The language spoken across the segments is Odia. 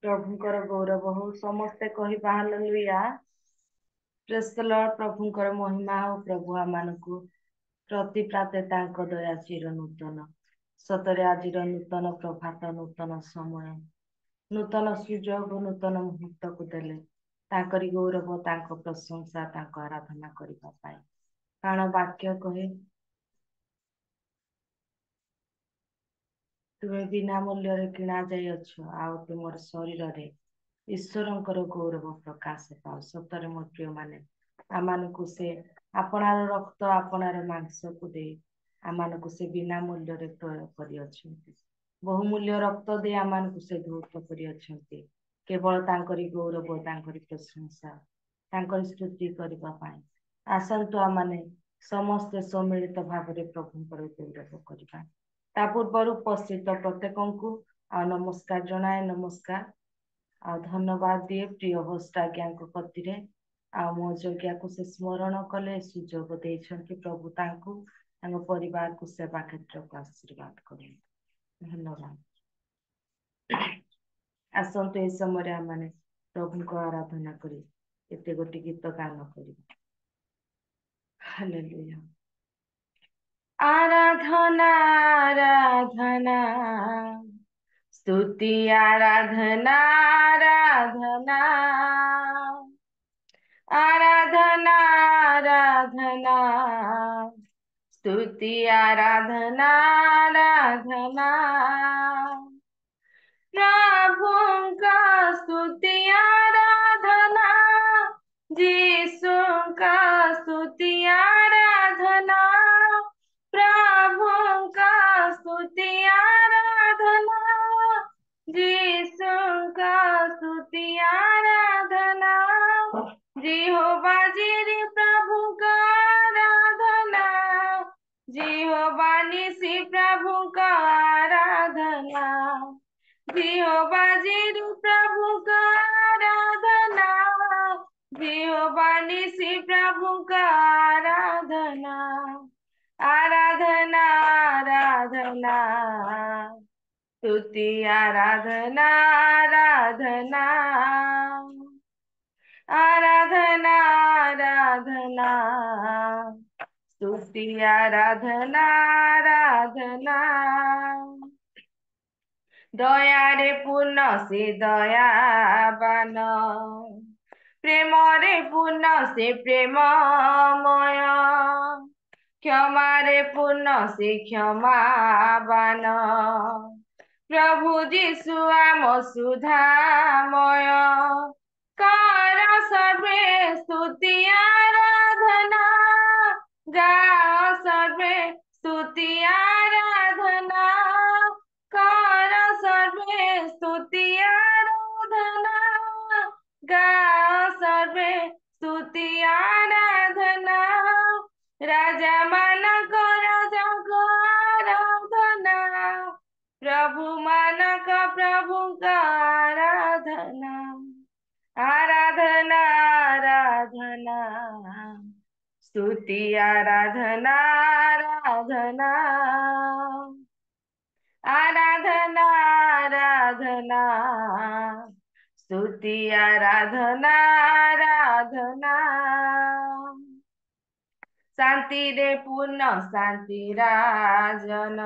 प्रभुंकर गौरव हो समस्ते कहवा हालेलुया। Praise the lord. प्रभुंकर महिमा हो प्रभु आमानकु प्रति प्राते तांको दया चिर नूतन सतरे आजिर नूतन प्रभात नूतन समय नूतन सुजोग नूतन मुहूर्त को देले तांकरी गौरव तांको प्रशंसा तांको आराधना करिबा पाई। कारण वाक्य कहे तुमे बिना मूल्य किणा जाइछ आउ तुमर शरीर रे ईश्वरंकर गौरव प्रकाश पाओ। सतरे मो प्रिय माने आमानकु से आपणार रक्त आपणार मांस को दे आमानकु से बिना मूल्य रे क्रय करि अछंती। बहुमूल्य रक्त दे आमानकु से धौत करि अछंती। केवल तांकरी गौरव तांकरी प्रशंसा तांकरी स्तुति करबा पाई आसंतु आमाने समस्त सम्मिलित भाव रे प्रभुंकर गौरव करिबा। ता पूर्व उपस्थित प्रत्येकंकु आ नमस्कार जनाए। नमस्कार आ धन्यवाद दिए प्रिय होस्ट आज्ञा कतिरे आ मो जज्ञा को से स्मरण कले सुजोग देछंती। प्रभु तांकु तांको परिवार को सेवा क्षेत्र को आशीर्वाद करे। धन्यवाद। आसंतु ए समय आमाने प्रभु को आराधना करी एते गोटी गीत गान करी। हालेलुया। आराधना आराधना स्तुति आराधना आराधना आराधना आराधना स्तुति आराधना आराधना प्रभु का स्तुति आराधना यीशु का स्तुति आराधना प्रभु का स्तुति आराधना यीशु का स्तुति आराधना यहोवा जिरे प्रभु का आराधना यहोवा निसी प्रभु का आराधना यहोवा जिरे प्रभु का आराधना यहोवा निसी प्रभु का आराधना आराधना आराधना स्तुति आराधना आराधना आराधना आराधना स्तुति आराधना आराधना दया रे पूर्ण से दयावान प्रेम रे पूर्ण से प्रेममय क्षमा रे पूर्ण से क्षमावान प्रभु जीशु आम सुधामय कर सर्वे स्तुति आराधना गाओ सर्वे स्तुति आराधना कर सर्वे स्तुति आराधना गाओ सर्वे स्तुति आराधना राजा मानक राजा को आराधना प्रभु मानक प्रभु का आराधना आराधना आराधना स्तुति आराधना आराधना आराधना आराधना स्तुति आराधना आराधना शांति रे पूर्ण शांति राजन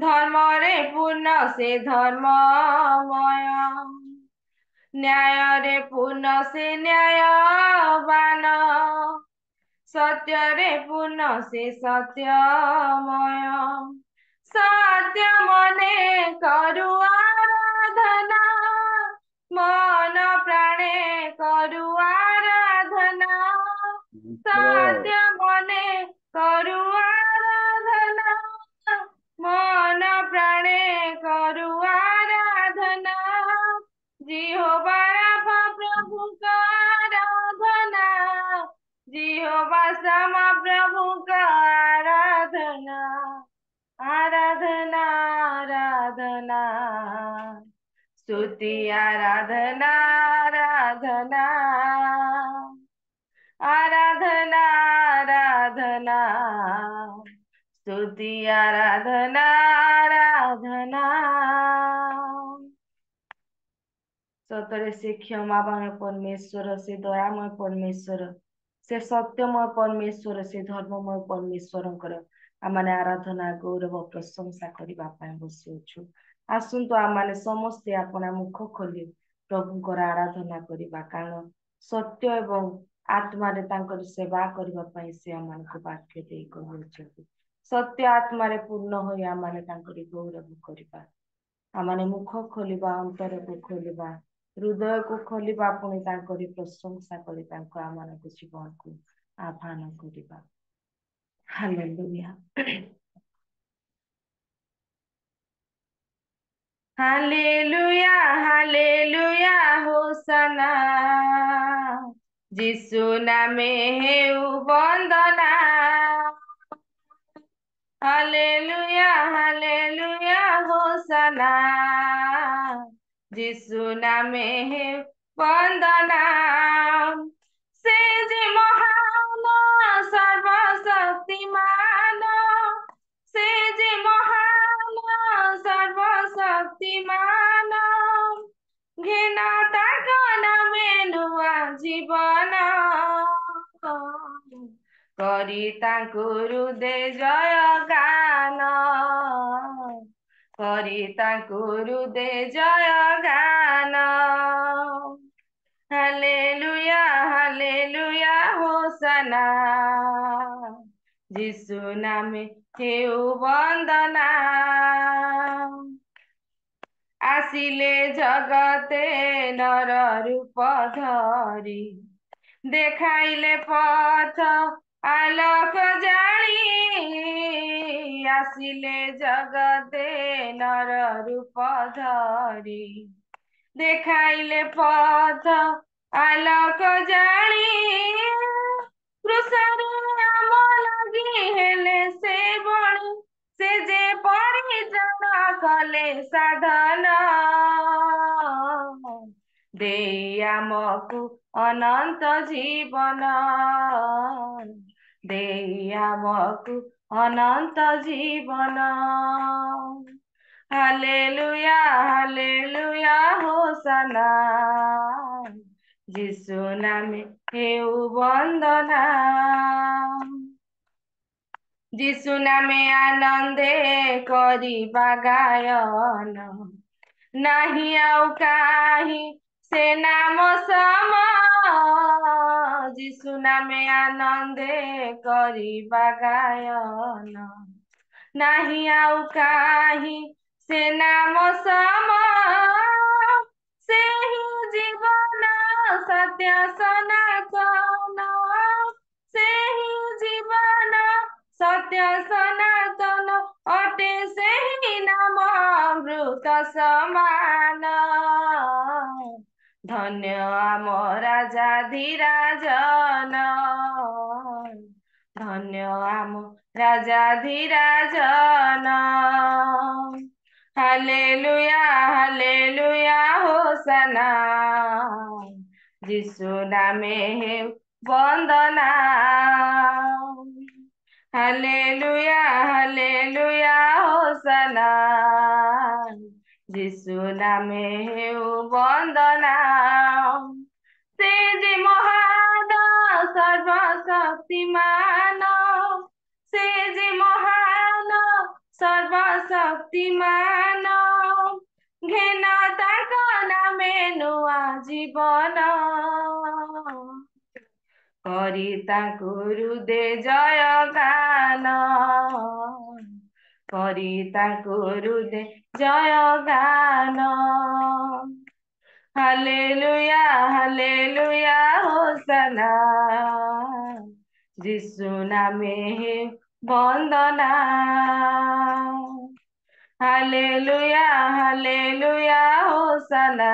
धर्म रे पूर्ण से धर्ममय न्याय रे पूर्ण से न्यायवान सत्य रे पूर्ण से सत्यमय सत्य मने करु आराधना मन प्राणे करु आराधना सत्य मने करु आराधना मन प्राणे करु आराधना जिहोवा राफा प्रभु का आराधना जिहोवा शमा प्रभु का आराधना आराधना आराधना स्तुति आराधना आराधना आराधना आराधना स्तुति आराधना आराधना ସତରେ ସେ କ୍ଷମାମୟ परमेश्वर, ସେ ଦୟାମୟ परमेश्वर, ସେ ସତ୍ୟମୟ परमेश्वर, ସେ ଧର୍ମମୟ परमेश्वरଙ୍କର ଆମମାନେ ଆରାଧନା ଗୌରବ ପ୍ରଶଂସା କରିବା ପାଇଁ ବସିଅଛୁ। ଆସନ୍ତୁ ଆମମାନେ ସମସ୍ତେ ଆପଣା ମୁଖ ଖୋଲି ପ୍ରଭୁଙ୍କର ଆରାଧନା କରିବା, କାରଣ ସତ୍ୟ ଏବଂ ଆତ୍ମାରେ ତାଙ୍କର ସେବା କରିବା ପାଇଁ ସେ ଆମମାନଙ୍କୁ ବାକ୍ୟ ଦେଇ କହିଅଛନ୍ତି। ସତ୍ୟ ଆତ୍ମାରେ ପୂର୍ଣ୍ଣ ହୋଇ ଆମମାନେ ତାଙ୍କରି ଗୌରବ କରିବା। ଆମମାନେ ମୁଖ ଖୋଲିବା, ଅନ୍ତରକୁ ଖୋଲିବା, ହୃଦୟକୁ ଖୋଲିବା, ପୁଣି ତାଙ୍କରି ପ୍ରଶଂସା କରି ତାଙ୍କ ଆମମାନଙ୍କ ଜୀବନକୁ ଆହ୍ୱାନ କରିବା। ହାଲେଲୁୟା। ହାଲେଲୁୟା, ହାଲେଲୁୟା, ହୋସନା ଯୀଶୁ ନାମେ ହେଉ ବନ୍ଦନା। ହାଲେଲୁୟା, ହାଲେଲୁୟା, ହୋସନା ଯୀଶୁ ନାମେ ହେଉ ବନ୍ଦନା। ସେ ଯେ ମହାନ ସର୍ବଶକ୍ତିମାନ, ସେ ଯେ ମହାନ ସର୍ବଶକ୍ତିମାନ, ଘେନ ତାଙ୍କ ନାମେ ନୂଆ ଜୀବନ, କରି ତାଙ୍କୁ ହୃଦେ ଜୟଗାନ, କରି ତାଙ୍କୁ ହୃଦେ ଜୟଗାନ। ହାଲେଲୁୟା, ହାଲେଲୁୟା, ହୋସନା ଯୀଶୁ ନାମେ ହେଉ ବନ୍ଦନା। ଆସିଲେ ଜଗତେ ନର ରୂପ ଧରି, দেখাইলে পথ আলোক জানি, আসিলে জগতে নর রূপ ধরি, দেখাইলে পথ আলোক জানি, ক্রুশরে নাম লাগি হেলে সে বড়ি, সে যে পরিত্রাণ কলে সাধন, দেই আমকু অনন্ত জীবন, দেই আমকু অনন্ত জীবন। হালেলুয়া, হালেলুয়া, হোসানা যীশু নামে হেউ বন্দনা। যীশু নামে আনন্দে করিবা গায়ন, নাহি আউ কাহি সে নাম সম, যীশু নামে আনন্দে করিবা গায়ন, নাহি আউ কাহি সে নাম সম, ସେହି ଜୀବନ ସତ୍ୟ ସନାତନ, ସେହି ଜୀବନ ସତ୍ୟ ସନାତନ, ଅଟେ ସେହି ନାମ ଅମୃତ ସମାନ। ଧନ୍ୟ ଆମ ରାଜାଧିରାଜନ, ଧନ୍ୟ ଆମ ରାଜାଧିରାଜନ। ହାଲେଲୁୟା, ହାଲେଲୁୟା, ହୋସନା ଯୀଶୁ ନାମେ ହେଉ ବନ୍ଦନା। ହାଲେଲୁୟା, ହାଲେଲୁୟା, ହୋସନା ଯୀଶୁ ନାମେ ହେଉ ବନ୍ଦନା। ସେ ଯେ ମହାନ ସର୍ବଶକ୍ତିମାନ, ସେ ଯେ ମହାନ ସର୍ବଶକ୍ତିମାନ, ଘେନ ତାଙ୍କ ନାମେ ନୂଆ ଜୀବନ, କରି ତାଙ୍କୁ ହୃଦେ ଜୟଗାନ, କରି ତାଙ୍କୁ ହୃଦେ ଜୟଗାନ। ହାଲେଲୁୟା, ହାଲେଲୁୟା, ହୋସନା ଯୀଶୁ ନାମେ ହେଉ ବନ୍ଦନା। ହାଲେଲୁୟା, ହାଲେଲୁୟା, ହୋସନା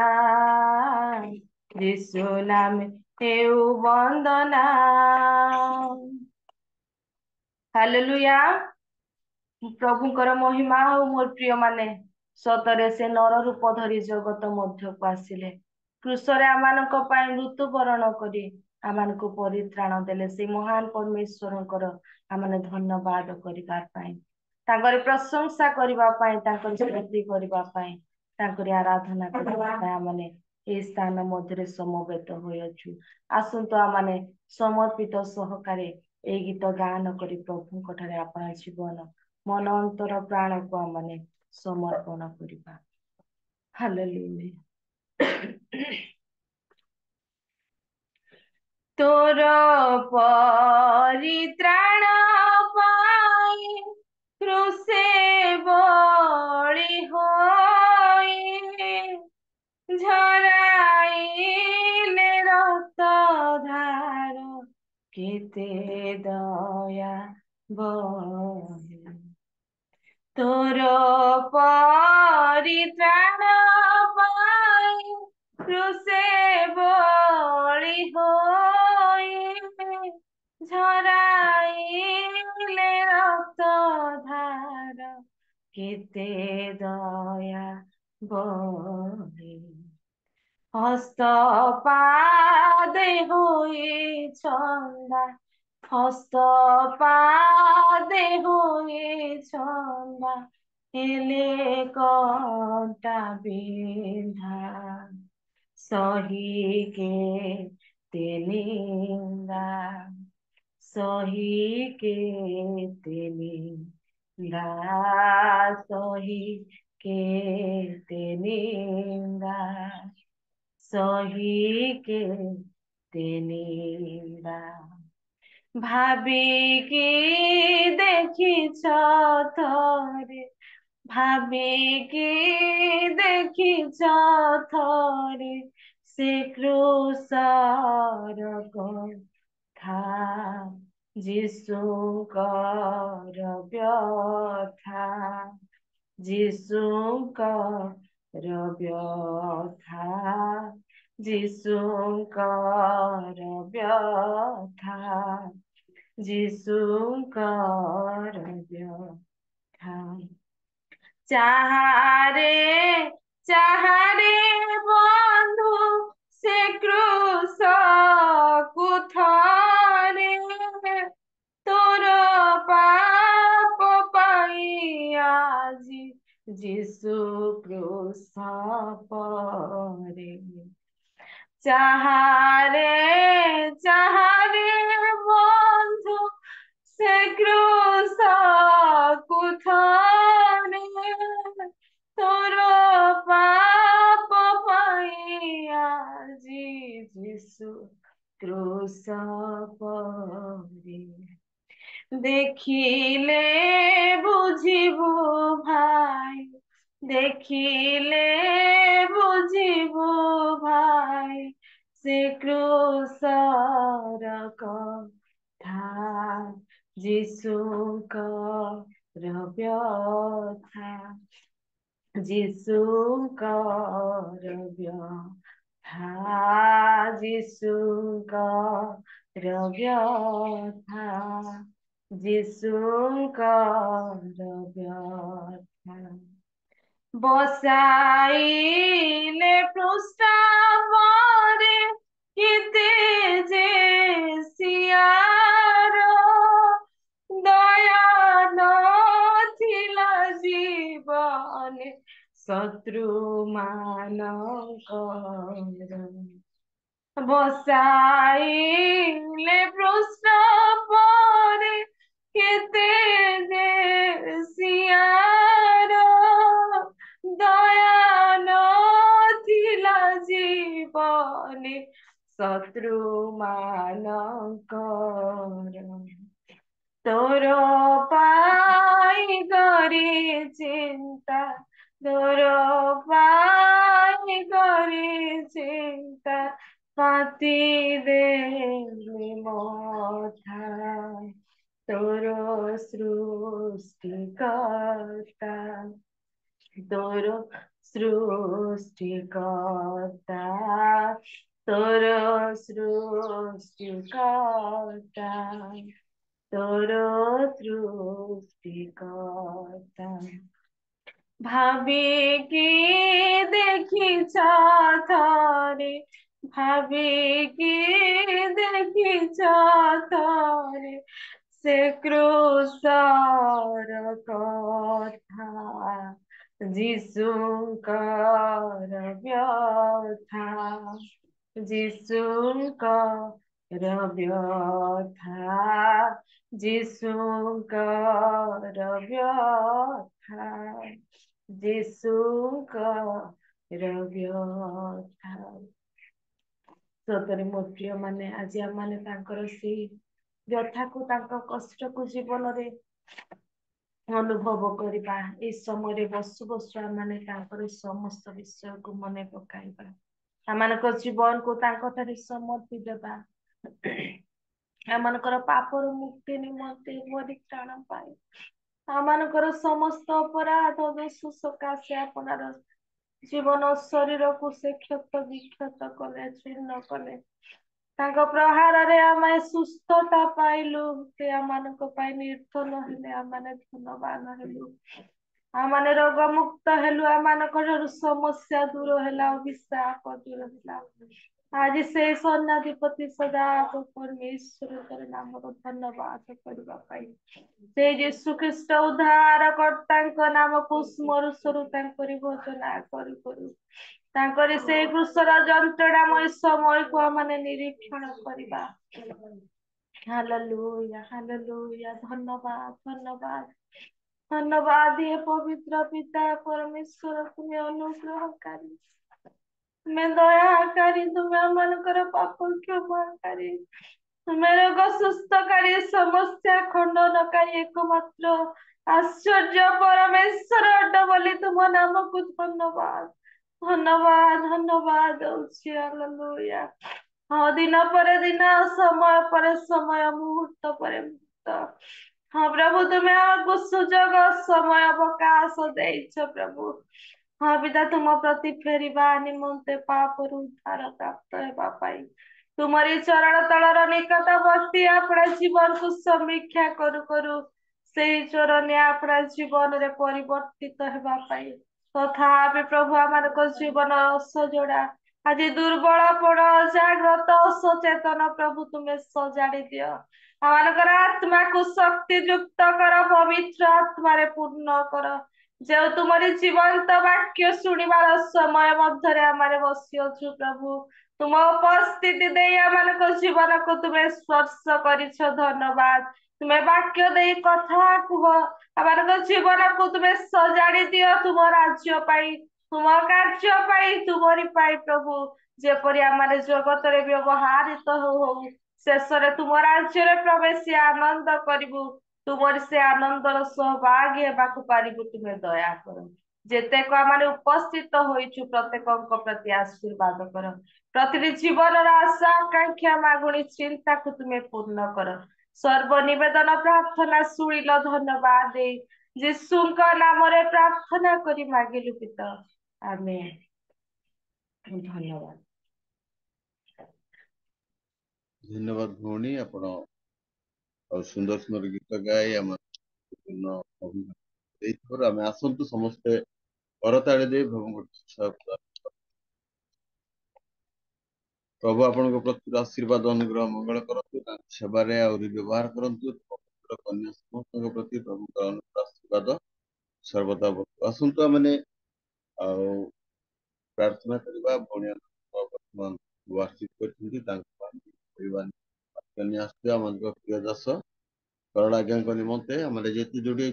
ଯୀଶୁ ନାମେ ହେଉ ବନ୍ଦନା। ହାଲେଲୁୟା। ପ୍ରଭୁଙ୍କର ମହିମା ଆଉ ମୋର ପ୍ରିୟ ମାନେ, ସତରେ ସେ ନର ରୂପ ଧରି ଜଗତ ମଧ୍ୟକୁ ଆସିଲେ, କ୍ରୁଶରେ ଆମମାନଙ୍କ ପାଇଁ ମୃତ୍ୟୁବରଣ କରି ଆମମାନଙ୍କୁ ପରିତ୍ରାଣ ଦେଲେ। ସେ ମହାନ ପରମେଶ୍ୱରଙ୍କର ଆମମାନେ ଧନ୍ୟବାଦ କରିବା ପାଇଁ, ତାଙ୍କର ପ୍ରଶଂସା କରିବା ପାଇଁ, ତାଙ୍କର ସ୍ତୁତି କରିବା ପାଇଁ, ତାଙ୍କରି ଆରାଧନା କରିବା ପାଇଁ ଆମମାନେ ए स्थान मध्य समवेत होइछु। आसंतु आमाने समर्पित सहकारे ए गीत गान करी प्रभु ठारे आपणा जीवन मन अंतर प्राण को आमाने समर्पण करिबा। हालेलुया। तोर परित्राण पाई क्रूसे बळी होई झराइले रक्त धार केते दया बहे तोर परित्राण पाई क्रूसे बळी होई झराइले रक्त धार केते दया बहे हस्त पादे होई छंदा हस्त पादे होई छंदा हेले कंटा बिंधा सही के तेनिंदा सही के तेनिंदा सही के तेनिंदा सही के तेनिंदा भाविकी देखिछ थरे भाविकी देखिछ थरे से क्रूसर कथा जीशुଙ୍କର व्यथा जीशुଙ୍କର व्यथा जीशुଙ୍କର व्यथा जीशुଙ୍କର व्यथा चाहारे बंधु से क्रूस कुथरे तोर पाप पाई আজি जीशु क्रूस परे चाहारे बंधु से क्रूस कुथरे तोर पाप पाई আজি जीशु क्रूस परे देखिले बुझिबु भाई देखिले बुझिबु भाई से क्रूसर कथा जीशुଙ୍କର व्यथा जीशुଙ୍କର व्यथा जीशुଙ୍କର व्यथा जीशुଙ୍କର व्यथा बसाइले पृष्ठभरे केते जे सियार दया नथिला जीवने शत्रु ମାନଙ୍କର बसाइले पृष्ठभरे केते जे सियार दया नथिला जीवने शत्रु ମାନଙ୍କର तोर पाई गरी चिंता तोर पाई गरी चिंता पाती देली मथा तोर सृष्टिकर्ता तोर सृष्टिकर्ता तोर सृष्टिकर्ता तोर सृष्टिकर्ता भाविकी देखिछ थरे भाविकी देखिछ थरे से क्रूसर कथा ଯୀଶୁଙ୍କର ବ୍ୟଥା, ଯୀଶୁଙ୍କର ବ୍ୟଥା, ଯୀଶୁଙ୍କର ବ୍ୟଥା, ଯୀଶୁଙ୍କର ବ୍ୟଥା। ସତରେ ମୋ ପ୍ରିୟ ମାନେ, ଆଜି ଆମମାନେ ତାଙ୍କର ସେଇ ବ୍ୟଥାକୁ, ତାଙ୍କ କଷ୍ଟକୁ ଜୀବନରେ ଅନୁଭବ କରିବା। ଏଇ ସମୟରେ ବସୁ ବସୁ ଆମମାନେ ତାଙ୍କର ସମସ୍ତ ବିଷୟକୁ ମନେ ପକାଇବା, ଆମମାନଙ୍କ ଜୀବନକୁ ତାଙ୍କ ଠାରେ ସମର୍ପି ଦେବା, ଆମମାନଙ୍କର ପାପରୁ ମୁକ୍ତି ନିମନ୍ତେ, ପରିତ୍ରାଣ ପାଇଁ, ଆମମାନଙ୍କର ସମସ୍ତ ଅପରାଧ ଦୋଷ ସକାଶେ ଆପଣାର ଜୀବନ ଶରୀରକୁ ସେ କ୍ଷତ ବିକ୍ଷତ କଲେ, ଛିନ୍ନ କଲେ। ତାଙ୍କ ପ୍ରହାରରେ ଆମେ ସୁସ୍ଥତା ପାଇଲୁ। ସେ ଆମମାନଙ୍କ ପାଇଁ ନିର୍ଦ୍ଧନ ହେଲେ, ଆମମାନେ ଧନବାନ ହେଲୁ, ଆମମାନେ ରୋଗ ମୁକ୍ତ ହେଲୁ, ଆମମାନଙ୍କର ସମସ୍ୟା ଦୂର ହେଲା, ଅଭିଶାପ ଦୂର ହେଲା। ଆଜି ସେଇ ସ୍ୱର୍ଣ୍ଣାଧିପତି ସଦାପ୍ରଭୁ ପରମେଶ୍ୱରଙ୍କର ନାମର ଧନ୍ୟବାଦ କରିବା ପାଇଁ, ସେଇ ଯୀଶୁ ଖ୍ରୀଷ୍ଟ ଉଦ୍ଧାର କର୍ତ୍ତାଙ୍କ ନାମକୁ ସ୍ମରୁ ସ୍ୱରୁ ତାଙ୍କରି ଭଜନା କରୁ କରୁ, ତାଙ୍କରି ସେଇ କୃଷର ଯନ୍ତ୍ରଣାମୟ ସମୟକୁ ଆମେ ନିରୀକ୍ଷଣ କରିବା। ହାଲେଲୁୟା, ହାଲେଲୁୟା, ଧନ୍ୟବାଦ, ଧନ୍ୟବାଦ, ଧନ୍ୟବାଦ। हे पवित्र पिता परमेश्वर, तुम्हें अनुग्रहकारी, तुम्हें दयाकारी, तुम्हें ଆମମାନଙ୍କର ପାପ କ୍ଷମାକାରୀ, तुम्हें ରୋଗ ସୁସ୍ଥକାରୀ, ସମସ୍ୟା ଖଣ୍ଡନକାରୀ, ଏକମାତ୍ର ଆଶ୍ଚର୍ଯ୍ୟ ପରମେଶ୍ୱର ଅଟ ବୋଲି ତୁମ ନାମକୁ ଧନ୍ୟବାଦ, ଧନ୍ୟବାଦ, ଧନ୍ୟବାଦ ଦଉଛି। ହାଲେଲୁୟା। ହଁ, ଦିନ ପରେ ଦିନ, ସମୟ ପରେ ସମୟ, ମୁହୂର୍ତ୍ତ ପରେ ମୁହୂର୍ତ୍ତ, ହଁ ପ୍ରଭୁ, ତୁମେ ଆମକୁ ସୁଯୋଗ, ସମୟ, ଅବକାଶ ଦେଇଛ ପ୍ରଭୁ। ହଁ ପିତା, ତୁମ ପ୍ରତି ଫେରିବା ନିମନ୍ତେ, ପାପରୁ ଉଦ୍ଧାର ପ୍ରାପ୍ତ ହେବା ପାଇଁ, ତୁମରି ଚରଣ ତଳର ନିକଟବର୍ତ୍ତୀ ଆପଣା ଜୀବନକୁ ସମୀକ୍ଷା କରୁ କରୁ ସେଇ ଚରଣେ ଆପଣା ଜୀବନରେ ପରିବର୍ତ୍ତିତ ହେବା ପାଇଁ, ତଥାପି ପ୍ରଭୁ ଆମମାନଙ୍କ ଜୀବନ ଅସଜଡ଼ା, ଆଜି ଦୁର୍ବଳପଣ, ଅଜାଗ୍ରତ, ଅସଚେତନ ପ୍ରଭୁ ତୁମେ ସଜାଡ଼ି ଦିଅ। ଆମମାନଙ୍କର ଆତ୍ମାକୁ ଶକ୍ତି ଯୁକ୍ତ କର, ପବିତ୍ର ଆତ୍ମାରେ ପୂର୍ଣ୍ଣ କର। ଯେଉଁ ତୁମରି ଜୀବନ୍ତ ବାକ୍ୟ ଶୁଣିବାର ସମୟ ମଧ୍ୟରେ ଆମେ ବସିଅଛୁ ପ୍ରଭୁ, ତୁମ ଉପସ୍ଥିତି ଦେଇ ଆମମାନଙ୍କ ଜୀବନକୁ ତୁମେ ସ୍ପର୍ଶ କରିଛ, ଧନ୍ୟବାଦ। ତୁମେ ବାକ୍ୟ ଦେଇ କଥା କୁହ, ଆମମାନଙ୍କ ଜୀବନକୁ ତୁମେ ସଜାଡ଼ି ଦିଅ ତୁମ ରାଜ୍ୟ ପାଇଁ, ତୁମ କାର୍ଯ୍ୟ ପାଇଁ, ତୁମରି ପାଇଁ ପ୍ରଭୁ, ଯେପରି ଆମେ ଜଗତରେ ବ୍ୟବହାରିତ ହଉ, ଶେଷରେ ତୁମ ରାଜ୍ୟରେ ପ୍ରବେଶି ଆନନ୍ଦ କରିବୁ, ତୁମର ସେ ଆନନ୍ଦର ସହଭାଗୀ ହେବାକୁ ପାରିବୁ। ତୁମେ ଦୟା କର, ଯେତେକ ଆମେ ଉପସ୍ଥିତ ହୋଇଛୁ ପ୍ରତ୍ୟେକଙ୍କ ପ୍ରତି ଆଶୀର୍ବାଦ କର, ପ୍ରତିଟି ଜୀବନର ଆଶା ଆକାଂକ୍ଷା ମାଗୁଣି ଚିନ୍ତାକୁ ତୁମେ ପୂର୍ଣ୍ଣ କର। ସର୍ବ ନିବେଦନ ପ୍ରାର୍ଥନା ଶୁଣିଲ, ଧନ୍ୟବାଦ ଦେଇ ଯୀଶୁଙ୍କ ନାମରେ ପ୍ରାର୍ଥନା କରି ମାଗିଲୁ ପିତା, ଆମେନ୍। ଧନ୍ୟବାଦ। ଧନ୍ୟବାଦ ଭଉଣୀ, ଆପଣ ସୁନ୍ଦର ସୁନ୍ଦର ଗୀତ ଗାଇ ଆମେ ଆସନ୍ତୁ ସମସ୍ତେ କରତାଳି ଦେଇ ପ୍ରଭୁଙ୍କ ପ୍ରଭୁ ଆପଣଙ୍କ ପ୍ରତି ଆଶୀର୍ବାଦ, ଅନୁଗ୍ରହ, ମଙ୍ଗଳ କରନ୍ତୁ, ତାଙ୍କ ସେବାରେ ଆହୁରି ବ୍ୟବହାର କରନ୍ତୁ। କନ୍ୟା ସମସ୍ତଙ୍କ ପ୍ରତି ପ୍ରଭୁଙ୍କର ଅନୁଗ୍ରହ, ଆଶୀର୍ବାଦ ସର୍ବଦା ଆସନ୍ତୁ ଆମେ ଆଉ ପ୍ରାର୍ଥନା କରିବା। ଭଉଣୀ ବର୍ତ୍ତମାନ ବାର୍ଷିକ କରିଛନ୍ତି, ତାଙ୍କ ପ୍ରିୟ ଦାସ କରଳ ଆଜ୍ଞାଙ୍କ ନିମନ୍ତେ ଆମେ ଯେତେ ଯୋଡି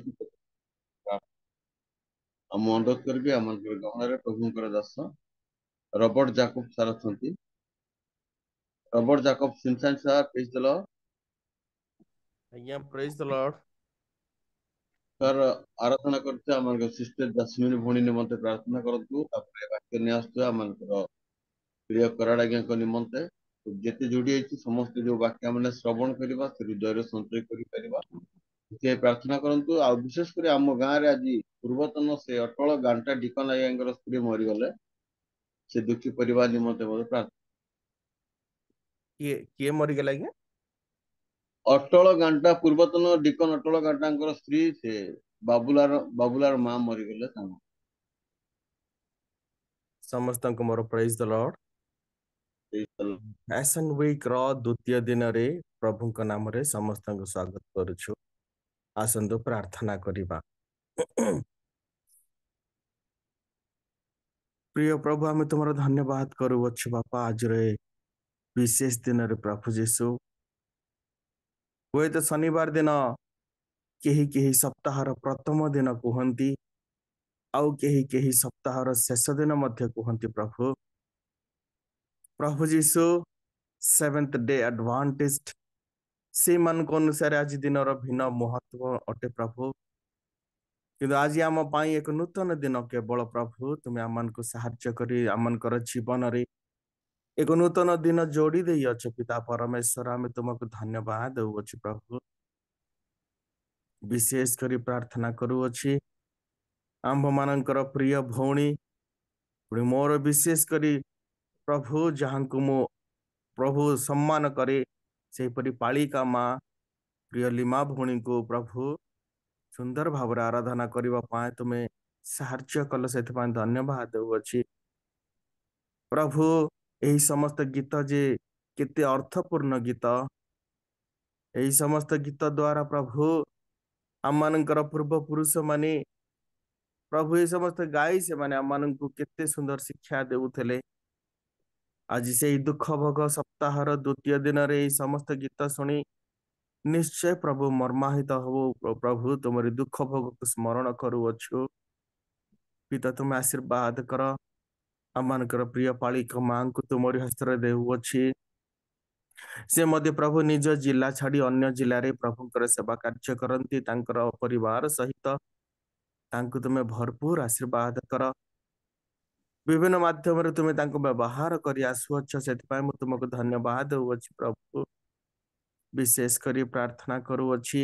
ଆମ ଅନୁରୋଧ କରିବି। ଆମ ଗହଣରେ ପ୍ରଭୁଙ୍କର ଦାସ ରବର୍ଟ ଜାକବ ସାର୍ ଅଛନ୍ତି। ରବର୍ଟ ଜାକବ ସିନସାନ୍ ସାର୍, ପ୍ରେଜ୍ ଦ ଲର୍ଡ। ଆଜ୍ଞା, ପ୍ରେଜ୍ ଦ ଲର୍ଡ। ସାର୍ ଆରାଧନା କରୁଛେ ଆମର ସିଷ୍ଟର ଜାସ୍ମିନ ଭଉଣୀ ନିମନ୍ତେ ପ୍ରାର୍ଥନା କରନ୍ତୁ। ତାପରେ ବାକ୍ୟ ନେଇ ଆସୁଥିବା ଆମଙ୍କର ପ୍ରିୟ କରାଡ଼ ଆଜ୍ଞାଙ୍କ ନିମନ୍ତେ ଯେତେ ଯୋଡି ହେଇଛି ସମସ୍ତେ ଯୋଉ ବାକ୍ୟ ମାନେ ଶ୍ରବଣ କରିବା, ସେ ହୃଦୟରେ ସଞ୍ଚୟ କରିପାରିବା, ସେ ପ୍ରାର୍ଥନା କରନ୍ତୁ। ଆଉ ବିଶେଷ କରି ଆମ ଗାଁରେ ଆଜି ପୂର୍ବତନ ସେ ଅଟଳ ଗାଣ୍ଟା ଡିକନ ଆଜ୍ଞାଙ୍କର ସ୍ତ୍ରୀ ମରିଗଲେ, ସେ ଦୁଃଖୀ ପରିବାର ନିମନ୍ତେ ମଧ୍ୟ ପ୍ରାର୍ଥନା। କିଏ ମରିଗଲା ଆଜ୍ଞା? ଅଟଳ ଗାଣ୍ଟା, ପୂର୍ବତନ ଡିକନ ଅଟଳ ଗାଣ୍ଟାଙ୍କର ସ୍ତ୍ରୀ, ସେ ବାବୁଲାର ମା ମରିଗଲେ। ତାଙ୍କ ସମସ୍ତଙ୍କୁ ମୋର ପ୍ରେଜ୍ ଦ ଲର୍ଡ। ଫ୍ୟାସନ ୱିକ୍ ର ଦ୍ୱିତୀୟ ଦିନରେ ପ୍ରଭୁଙ୍କ ନାମରେ ସମସ୍ତଙ୍କୁ ସ୍ୱାଗତ କରୁଛୁ। ଆସନ୍ତୁ ପ୍ରାର୍ଥନା କରିବା। ପ୍ରିୟ ପ୍ରଭୁ ଆମେ ତୁମର ଧନ୍ୟବାଦ କରୁଅଛୁ ବାପା ଆଜିର ଏ ବିଶେଷ ଦିନରେ ପ୍ରଭୁ ଯୀଶୁ ହୁଏତ ଶନିବାର ଦିନ କେହି କେହି ସପ୍ତାହର ପ୍ରଥମ ଦିନ କୁହନ୍ତି ଆଉ କେହି କେହି ସପ୍ତାହର ଶେଷ ଦିନ ମଧ୍ୟ କୁହନ୍ତି ପ୍ରଭୁ ଯୀଶୁ ସେଭେନ୍ଥ ଡେ ଆଡଭାଣ୍ଟିଷ୍ଟ ସେଇମାନଙ୍କ ଅନୁସାରେ ଆଜି ଦିନର ଭିନ୍ନ ମହତ୍ଵ ଅଟେ ପ୍ରଭୁ କିନ୍ତୁ ଆଜି ଆମ ପାଇଁ ଏକ ନୂତନ ଦିନ କେବଳ ପ୍ରଭୁ ତୁମେ ଆମମାନଙ୍କୁ ସାହାଯ୍ୟ କରି ଆମଙ୍କର ଜୀବନରେ ଏକ ନୂତନ ଦିନ ଯୋଡ଼ି ଦେଇଅଛ ପିତା ପରମେଶ୍ୱର ଆମେ ତୁମକୁ ଧନ୍ୟବାଦ ଦେଉଅଛୁ ପ୍ରଭୁ ବିଶେଷ କରି ପ୍ରାର୍ଥନା କରୁଅଛି ଆମ୍ଭମାନଙ୍କର ପ୍ରିୟ ଭଉଣୀ ପୁଣି ମୋର ବିଶେଷ କରି ପ୍ରଭୁ ଯାହାଙ୍କୁ ମୁଁ ପ୍ରଭୁ ସମ୍ମାନ କରେ ସେହିପରି ପାଳିକା ମା ପ୍ରିୟ ଲିମା ଭଉଣୀଙ୍କୁ ପ୍ରଭୁ ସୁନ୍ଦର ଭାବରେ ଆରାଧନା କରିବା ପାଇଁ ତୁମେ ସାହାଯ୍ୟ କଲ ସେଥିପାଇଁ ଧନ୍ୟବାଦ ଦେଉଅଛି ପ୍ରଭୁ ଏହି ସମସ୍ତ ଗୀତ ଯେ କେତେ ଅର୍ଥପୂର୍ଣ୍ଣ ଗୀତ ଏହି ସମସ୍ତ ଗୀତ ଦ୍ୱାରା ପ୍ରଭୁ ଆମମାନଙ୍କର ପୂର୍ବପୁରୁଷ ମାନେ ପ୍ରଭୁ ଏ ସମସ୍ତ ଗାଇ ସେମାନେ ଆମମାନଙ୍କୁ କେତେ ସୁନ୍ଦର ଶିକ୍ଷା ଦେଉଥିଲେ ଆଜି ସେଇ ଦୁଃଖ ଭୋଗ ସପ୍ତାହର ଦ୍ୱିତୀୟ ଦିନରେ ଏହି ସମସ୍ତ ଗୀତ ଶୁଣି ନିଶ୍ଚୟ ପ୍ରଭୁ ମର୍ମାହିତ ହବୁ ପ୍ରଭୁ ତୁମରି ଦୁଃଖ ଭୋଗକୁ ସ୍ମରଣ କରୁଅଛୁ ପିତା ତୁମେ ଆଶୀର୍ବାଦ କର ଆମମାନଙ୍କର ପ୍ରିୟ ପାଳିକ ମାଙ୍କୁ ତୁମରି ହସ୍ତରେ ଦେଉଅଛି ସେ ମଧ୍ୟ ପ୍ରଭୁ ନିଜ ଜିଲ୍ଲା ଛାଡି ଅନ୍ୟ ଜିଲ୍ଲାରେ ପ୍ରଭୁଙ୍କର ସେବା କାର୍ଯ୍ୟ କରନ୍ତି ତାଙ୍କର ପରିବାର ସହିତ ତାଙ୍କୁ ତୁମେ ଭରପୁର ଆଶୀର୍ବାଦ କର ବିଭିନ୍ନ ମାଧ୍ୟମରେ ତୁମେ ତାଙ୍କୁ ବ୍ୟବହାର କରି ଆସୁଅଛ ସେଥିପାଇଁ ମୁଁ ତୁମକୁ ଧନ୍ୟବାଦ ଦେଉଅଛି ପ୍ରଭୁ ବିଶେଷ କରି ପ୍ରାର୍ଥନା କରୁଅଛି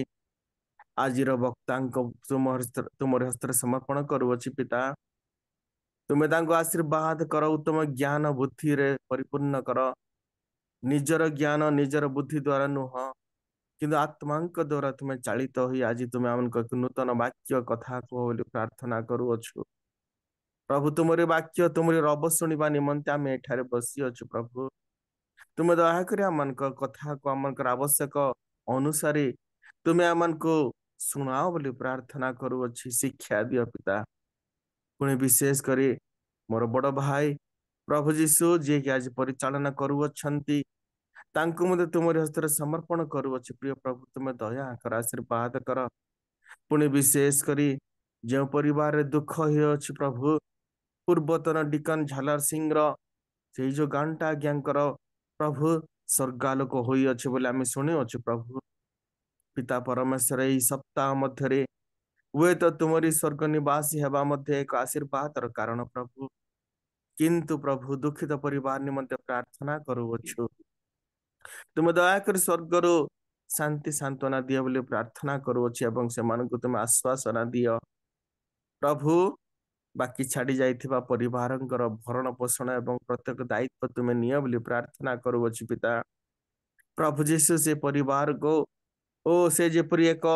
ଆଜିର ବକ୍ତାଙ୍କ ତୁମରି ହସ୍ତରେ ସମର୍ପଣ କରୁଅଛି ପିତା ତୁମେ ତାଙ୍କୁ ଆଶୀର୍ବାଦ କର ଉତ୍ତମ ଜ୍ଞାନ ବୁଦ୍ଧିରେ ପରିପୂର୍ଣ୍ଣ କର ନିଜର ଜ୍ଞାନ ନିଜର ବୁଦ୍ଧି ଦ୍ୱାରା ନୁହଁ କିନ୍ତୁ ଆତ୍ମାଙ୍କ ଦ୍ୱାରା ତୁମେ ଚାଳିତ ହୋଇ ଆଜି ତୁମେ ଆମକୁ ନୂତନ ବାକ୍ୟ କଥା କୁହ ବୋଲି ପ୍ରାର୍ଥନା କରୁଅଛୁ ପ୍ରଭୁ ତୁମରି ବାକ୍ୟ ତୁମରି ରବ ଶୁଣିବା ନିମନ୍ତେ ଆମେ ଏଠାରେ ବସିଅଛୁ ପ୍ରଭୁ ତୁମେ ଦୟାକରି ଆମମାନଙ୍କ କଥାକୁ ଆମଙ୍କର ଆବଶ୍ୟକ ଅନୁସାରେ ତୁମେ ଆମମାନଙ୍କୁ ଶୁଣାଅ ବୋଲି ପ୍ରାର୍ଥନା କରୁଅଛି ଶିକ୍ଷା ଦିଅ ପିତା ପୁଣି ବିଶେଷ କରି ମୋର ବଡ ଭାଇ ପ୍ରଭୁ ଯୀଶୁ ଯିଏକି ଆଜି ପରିଚାଳନା କରୁଅଛନ୍ତି ତାଙ୍କୁ ମଧ୍ୟ ତୁମରି ହସ୍ତରେ ସମର୍ପଣ କରୁଅଛି ପ୍ରିୟ ପ୍ରଭୁ ତୁମେ ଦୟା କର ଆଶୀର୍ବାଦ କର ପୁଣି ବିଶେଷ କରି ଯେଉଁ ପରିବାରରେ ଦୁଃଖ ହେଉଅଛି ପ୍ରଭୁ ପୂର୍ବତନ ଡିକନ ଝାଲର ସିଂର ସେଇ ଯୋଉ ଗାଁଟା ଆଜ୍ଞାଙ୍କର ପ୍ରଭୁ ସ୍ୱର୍ଗାଲୋକ ହୋଇଅଛି ବୋଲି ଆମେ ଶୁଣିଅଛୁ ପ୍ରଭୁ ପିତା ପରମେଶ୍ୱର ଏହି ସପ୍ତାହ ମଧ୍ୟରେ ହୁଏତ ତୁମରି ସ୍ୱର୍ଗ ନିବାସୀ ହେବା ମଧ୍ୟ ଏକ ଆଶୀର୍ବାଦର କାରଣ ପ୍ରଭୁ କିନ୍ତୁ ପ୍ରଭୁ ଦୁଃଖିତ ପରିବାର ନିମନ୍ତେ ପ୍ରାର୍ଥନା କରୁଅଛୁ ତୁମେ ଦୟାକରି ସ୍ୱର୍ଗରୁ ଶାନ୍ତି ସାନ୍ତ୍ୱନା ଦିଅ ବୋଲି ପ୍ରାର୍ଥନା କରୁଅଛି ଏବଂ ସେମାନଙ୍କୁ ତୁମେ ଆଶ୍ୱାସନା ଦିଅ ପ୍ରଭୁ ବାକି ଛାଡି ଯାଇଥିବା ପରିବାରଙ୍କର ଭରଣ ପୋଷଣ ଏବଂ ପ୍ରତ୍ୟେକ ଦାୟିତ୍ୱ ତୁମେ ନିଅ ବୋଲି ପ୍ରାର୍ଥନା କରୁଅଛି ପିତା ପ୍ରଭୁ ଯୀଶୁ ସେ ପରିବାରକୁ ଓ ସେ ଯେପରି ଏକ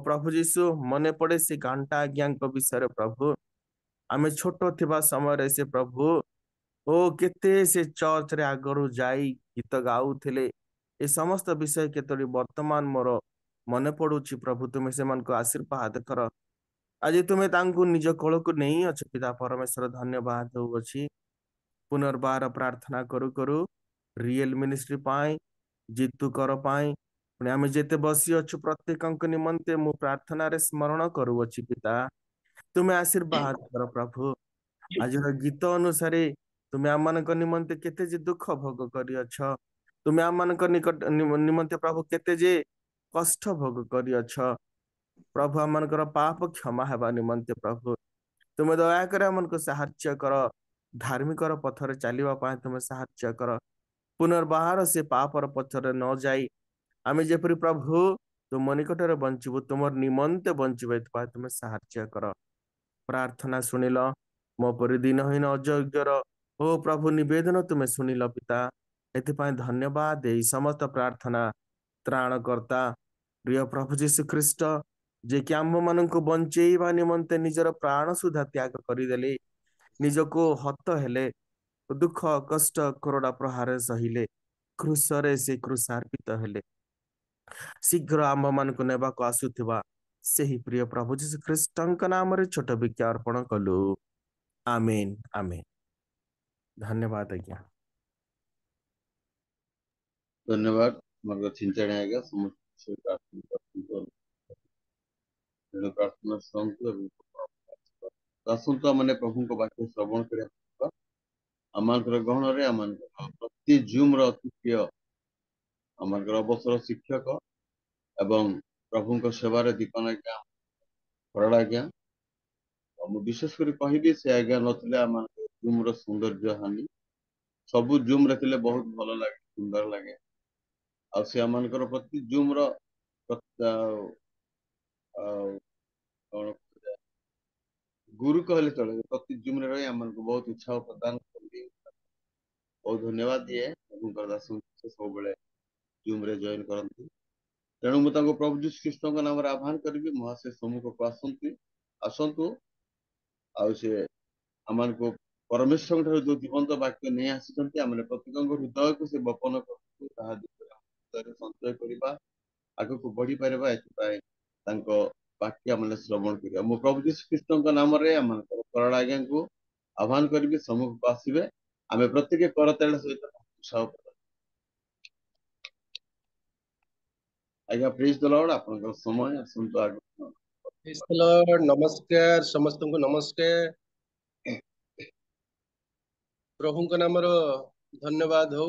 ପ୍ରଭୁ ଯୀଶୁ ମନେ ପଡେ ସେ ଘଣ୍ଟା ଆଜ୍ଞାଙ୍କ ବିଷୟରେ ପ୍ରଭୁ ଆମେ ଛୋଟ ଥିବା ସମୟରେ ସେ ପ୍ରଭୁ ଓ କେତେ ସେ ଚର୍ଚ୍ଚରେ ଆଗରୁ ଯାଇ ଗୀତ ଗାଉଥିଲେ ଏ ସମସ୍ତ ବିଷୟ କେତୋଟି ବର୍ତ୍ତମାନ ମୋର ମନେ ପଡୁଛି ପ୍ରଭୁ ତୁମେ ସେମାନଙ୍କୁ ଆଶୀର୍ବାଦ କର ଆଜି ତୁମେ ତାଙ୍କୁ ନିଜ କୋଳକୁ ନେଇ ଅଛ ପିତା ପରମେଶ୍ୱର ଧନ୍ୟବାଦ ଦେଉଅଛି ପୁନର୍ବାର ପ୍ରାର୍ଥନା କରୁ କରୁ ରିଏଲ ମିନିଷ୍ଟ୍ରି ପାଇଁ ଜିତୁ କର ପାଇଁ ପୁଣି ଆମେ ଯେତେ ବସି ଅଛୁ ପ୍ରତ୍ୟେକଙ୍କ ନିମନ୍ତେ ମୁଁ ପ୍ରାର୍ଥନାରେ ସ୍ମରଣ କରୁଅଛି ପିତା ତୁମେ ଆଶୀର୍ବାଦ କର ପ୍ରଭୁ ଆଜିର ଗୀତ ଅନୁସାରେ ତୁମେ ଆମମାନଙ୍କ ନିମନ୍ତେ କେତେ ଯେ ଦୁଃଖ ଭୋଗ କରିଅଛ ତୁମେ ଆମମାନଙ୍କ ନିମନ୍ତେ ପ୍ରଭୁ କେତେ ଯେ କଷ୍ଟ ଭୋଗ କରିଅଛ ପ୍ରଭୁ ଆମମାନଙ୍କର ପାପ କ୍ଷମା ହେବା ନିମନ୍ତେ ପ୍ରଭୁ ତୁମେ ଦୟାକରି ଆମମାନଙ୍କୁ ସାହାଯ୍ୟ କର ଧାର୍ମିକର ପଥରେ ଚାଲିବା ପାଇଁ ତୁମେ ସାହାଯ୍ୟ କର ପୁନର୍ବାର ସେ ପାପର ପଥରେ ନ ଯାଇ ଆମେ ଯେପରି ପ୍ରଭୁ ତୁମ ନିକଟରେ ବଞ୍ଚିବୁ ତୁମର ନିମନ୍ତେ ବଞ୍ଚିବୁ ଏଥିପାଇଁ ତୁମେ ସାହାଯ୍ୟ କର ପ୍ରାର୍ଥନା ଶୁଣିଲ ମୋ ପରି ଦିନହୀନ ଅଯୋଗ୍ୟର ଓ ପ୍ରଭୁ ନିବେଦନ ତୁମେ ଶୁଣିଲ ପିତା ଏଥିପାଇଁ ଧନ୍ୟବାଦ ଏଇ ସମସ୍ତ ପ୍ରାର୍ଥନା ତ୍ରାଣକର୍ତ୍ତା ପ୍ରିୟ ପ୍ରଭୁ ଯୀଶୁ ଖ୍ରୀଷ୍ଟ ଯେ କି ଆମ୍ଭମାନଙ୍କୁ ବଞ୍ଚେଇବା ନିମନ୍ତେ ନିଜର ପ୍ରାଣ ସୁଦ୍ଧା ତ୍ୟାଗ କରିଦେଲେ ନିଜକୁ ହତ ହେଲେ ଦୁଃଖ କଷ୍ଟ କୋରଡା ପ୍ରହାର ସହିଲେ କ୍ରୁଶରେ ସେ କ୍ରୁଶାର୍ପିତ ହେଲେ ଶୀଘ୍ର ଆମ୍ଭମାନଙ୍କୁ ନେବାକୁ ଆସୁଥିବା ସେହି ପ୍ରିୟ ପ୍ରଭୁ ଯୀଶୁ ଖ୍ରୀଷ୍ଟଙ୍କ ନାମରେ ଛୋଟ ବିଜ୍ଞା ଅର୍ପଣ କଲୁ आमीन आमीन। धन्यवाद आज्ञा। धन्यवाद मगर चिंताणी आज्ञा समस्त प्रार्थना आसंतु मैंने प्रभु को वाक्य श्रवण कर ग्रहण रे प्रति जूम अति प्रिय अवसर शिक्षक एवं प्रभु को सेवार दीपन आज्ञा फरड़ आज्ञा मुझे विशेषकर कहबी से आज्ञा नथिले जूम सौंदर्य हानि सबू जूम रे बहुत भल लगे सुंदर लगे आ से प्रति जूम गुरु कहले चले प्रति जूम रही आमको बहुत उत्साह प्रदान कर बहुत धन्यवाद दिए दास सब जूम रे जॉइन करती तेणु मुझे प्रभु जीशु कृष्ण के नाम आह्वान करी महाशय सम्मुख को आसतु आसे आम को परमेश्वर जो जीवंत वाक्य नहीं आसी आम प्रत्येक हृदय को से बपन कर संचय करवा आग को बढ़ी पारा वाक्य आम श्रवण कर मो प्रभु जीशु कृष्ण नाम करण आज्ञा को आह्वान करी सम्मुख को आसवे आम प्रत्येक करताड़ सहित उत्साह आज्ञा प्रेज द लॉर्ड आप समय आसतु आग प्रेज द लॉर्ड। नमस्कार समस्त को नमस्कार। प्रभु को नाम धन्यवाद हो।